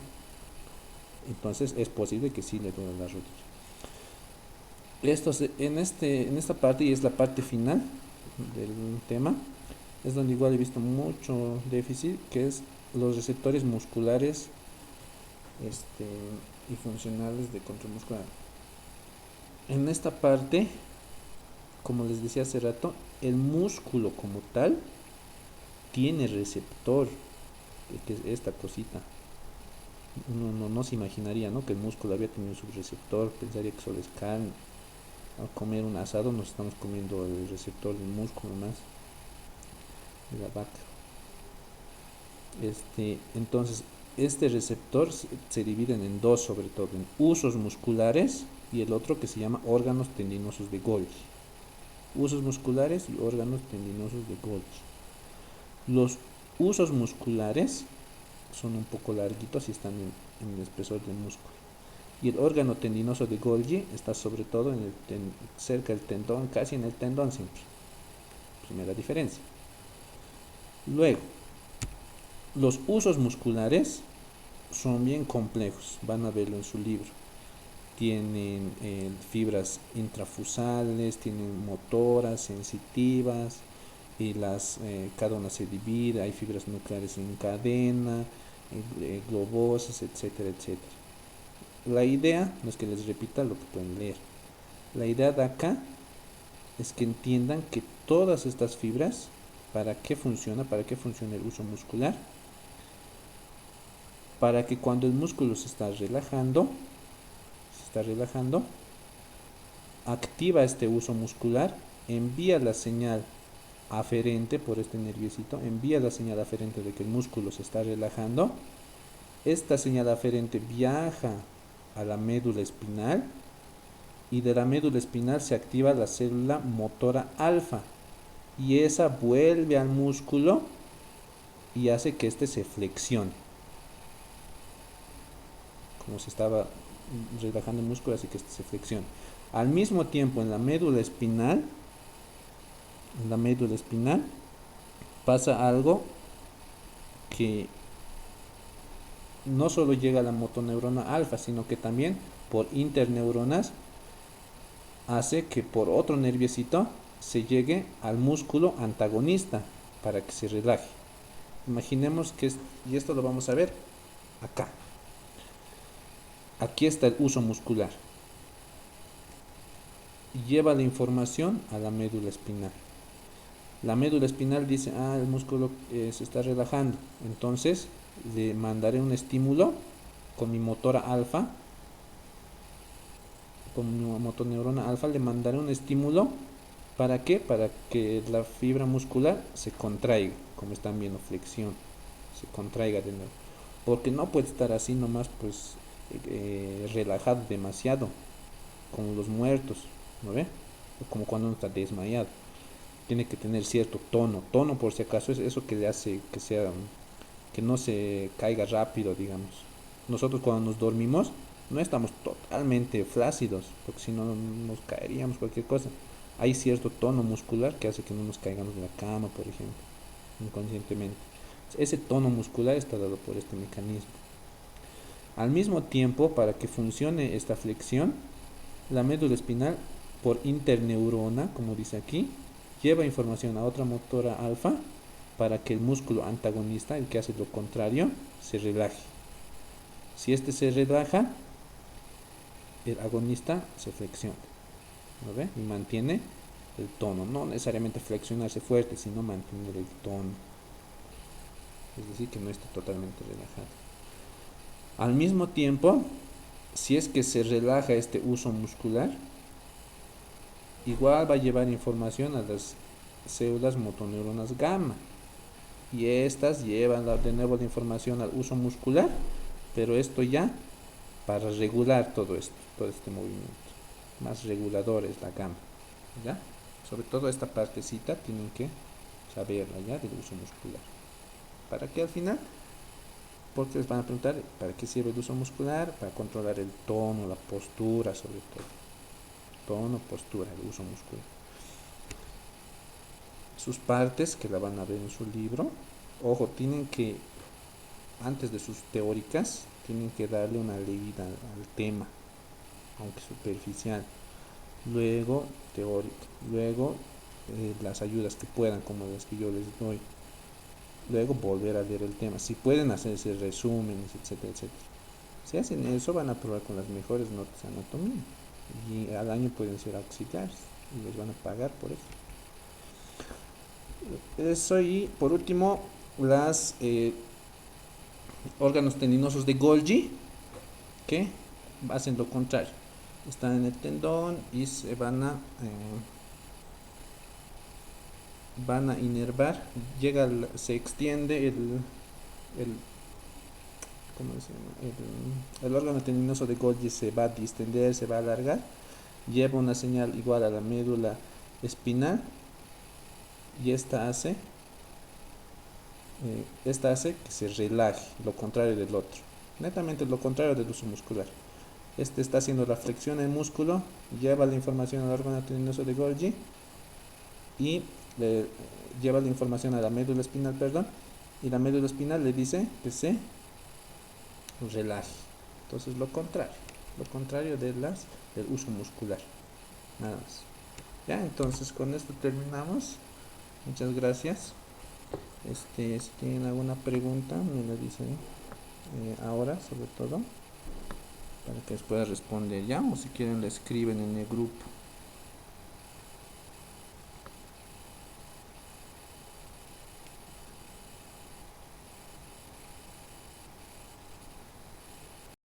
Entonces es posible que sí le duele las rodillas. En esta parte, y es la parte final del tema, es donde igual he visto mucho déficit, que es los receptores musculares y funcionales de control muscular. En esta parte, como les decía hace rato, el músculo como tal tiene receptor, que es esta cosita. No se imaginaría, ¿no?, que el músculo había tenido su receptor, pensaría que solo es carne. Al comer un asado nos estamos comiendo el receptor del músculo más de la vaca. Entonces este receptor se dividen en dos, sobre todo en usos musculares y el otro que se llama órganos tendinosos de Golgi. Usos musculares y órganos tendinosos de Golgi. Los usos musculares son un poco larguitos y están en el espesor del músculo. Y el órgano tendinoso de Golgi está sobre todo cerca del tendón, casi en el tendón siempre. Primera diferencia. Luego, los usos musculares son bien complejos, van a verlo en su libro. Tienen fibras intrafusales, tienen motoras, sensitivas, y cada una se divide, hay fibras nucleares en cadena, globosas, etcétera, etcétera. La idea, no es que les repita lo que pueden leer, la idea de acá es que entiendan que todas estas fibras, ¿para qué funciona el uso muscular? Para que cuando el músculo se está relajando, activa este uso muscular, envía la señal aferente por este nerviosito, envía la señal aferente de que el músculo se está relajando. Esta señal aferente viaja a la médula espinal y de la médula espinal se activa la célula motora alfa y esa vuelve al músculo y hace que éste se flexione. Como se estaba relajando el músculo, hace que éste se flexione. Al mismo tiempo en la médula espinal pasa algo que no solo llega a la motoneurona alfa, sino que también por interneuronas hace que por otro nerviosito se llegue al músculo antagonista para que se relaje. Imaginemos que, y esto lo vamos a ver acá. Aquí está el uso muscular. Lleva la información a la médula espinal. La médula espinal dice, el músculo se está relajando. Entonces le mandaré un estímulo con mi motora alfa. Con mi motoneurona alfa le mandaré un estímulo. ¿Para qué? Para que la fibra muscular se contraiga, como están viendo, flexión, se contraiga de nuevo. Porque no puede estar así nomás, pues, relajado demasiado, como los muertos, ¿no ve? O como cuando uno está desmayado. Tiene que tener cierto tono por si acaso, es eso que le hace que sea, que no se caiga rápido, digamos. Nosotros cuando nos dormimos no estamos totalmente flácidos, porque si no nos caeríamos cualquier cosa. Hay cierto tono muscular que hace que no nos caigamos de la cama, por ejemplo, inconscientemente. Ese tono muscular está dado por este mecanismo. Al mismo tiempo, para que funcione esta flexión, la médula espinal, por interneurona, como dice aquí, lleva información a otra motora alfa para que el músculo antagonista, el que hace lo contrario, se relaje. Si este se relaja, el agonista se flexiona, ¿no ve? Y mantiene el tono. No necesariamente flexionarse fuerte, sino mantener el tono. Es decir, que no esté totalmente relajado. Al mismo tiempo, si es que se relaja este uso muscular, igual va a llevar información a las células motoneuronas gamma. Y estas llevan de nuevo la información al uso muscular, pero esto ya para regular todo esto, todo este movimiento. Más regulador es la gamma, ¿ya? Sobre todo esta partecita tienen que saberla ya del uso muscular. ¿Para qué al final? Porque les van a preguntar para qué sirve el uso muscular, para controlar el tono, la postura, sobre todo. Tono, postura, el uso muscular. Sus partes, que la van a ver en su libro. Ojo, tienen que, antes de sus teóricas, tienen que darle una leída al tema, aunque superficial. Luego, teórica. Luego, las ayudas que puedan, como las que yo les doy. Luego, volver a leer el tema. Si pueden hacerse resúmenes, etcétera, etcétera. Si hacen eso, van a probar con las mejores notas de anatomía. Y al año pueden ser auxiliares. Y les van a pagar por eso. Eso, y por último, las órganos tendinosos de Golgi, que hacen lo contrario. Están en el tendón y se van a inervar. Se extiende ¿cómo se llama? El órgano tendinoso de Golgi se va a distender, se va a alargar. Lleva una señal igual a la médula espinal. Y esta hace que se relaje, lo contrario del otro. Netamente lo contrario del uso muscular. Este está haciendo la flexión del músculo, lleva la información al órgano tendinoso de Golgi y lleva la información a la médula espinal, y la médula espinal le dice que se relaje. Entonces lo contrario del uso muscular. Nada más. Ya, entonces con esto terminamos. Muchas gracias. Si tienen alguna pregunta, me la dicen ahora, sobre todo, para que les pueda responder ya, o si quieren la escriben en el grupo.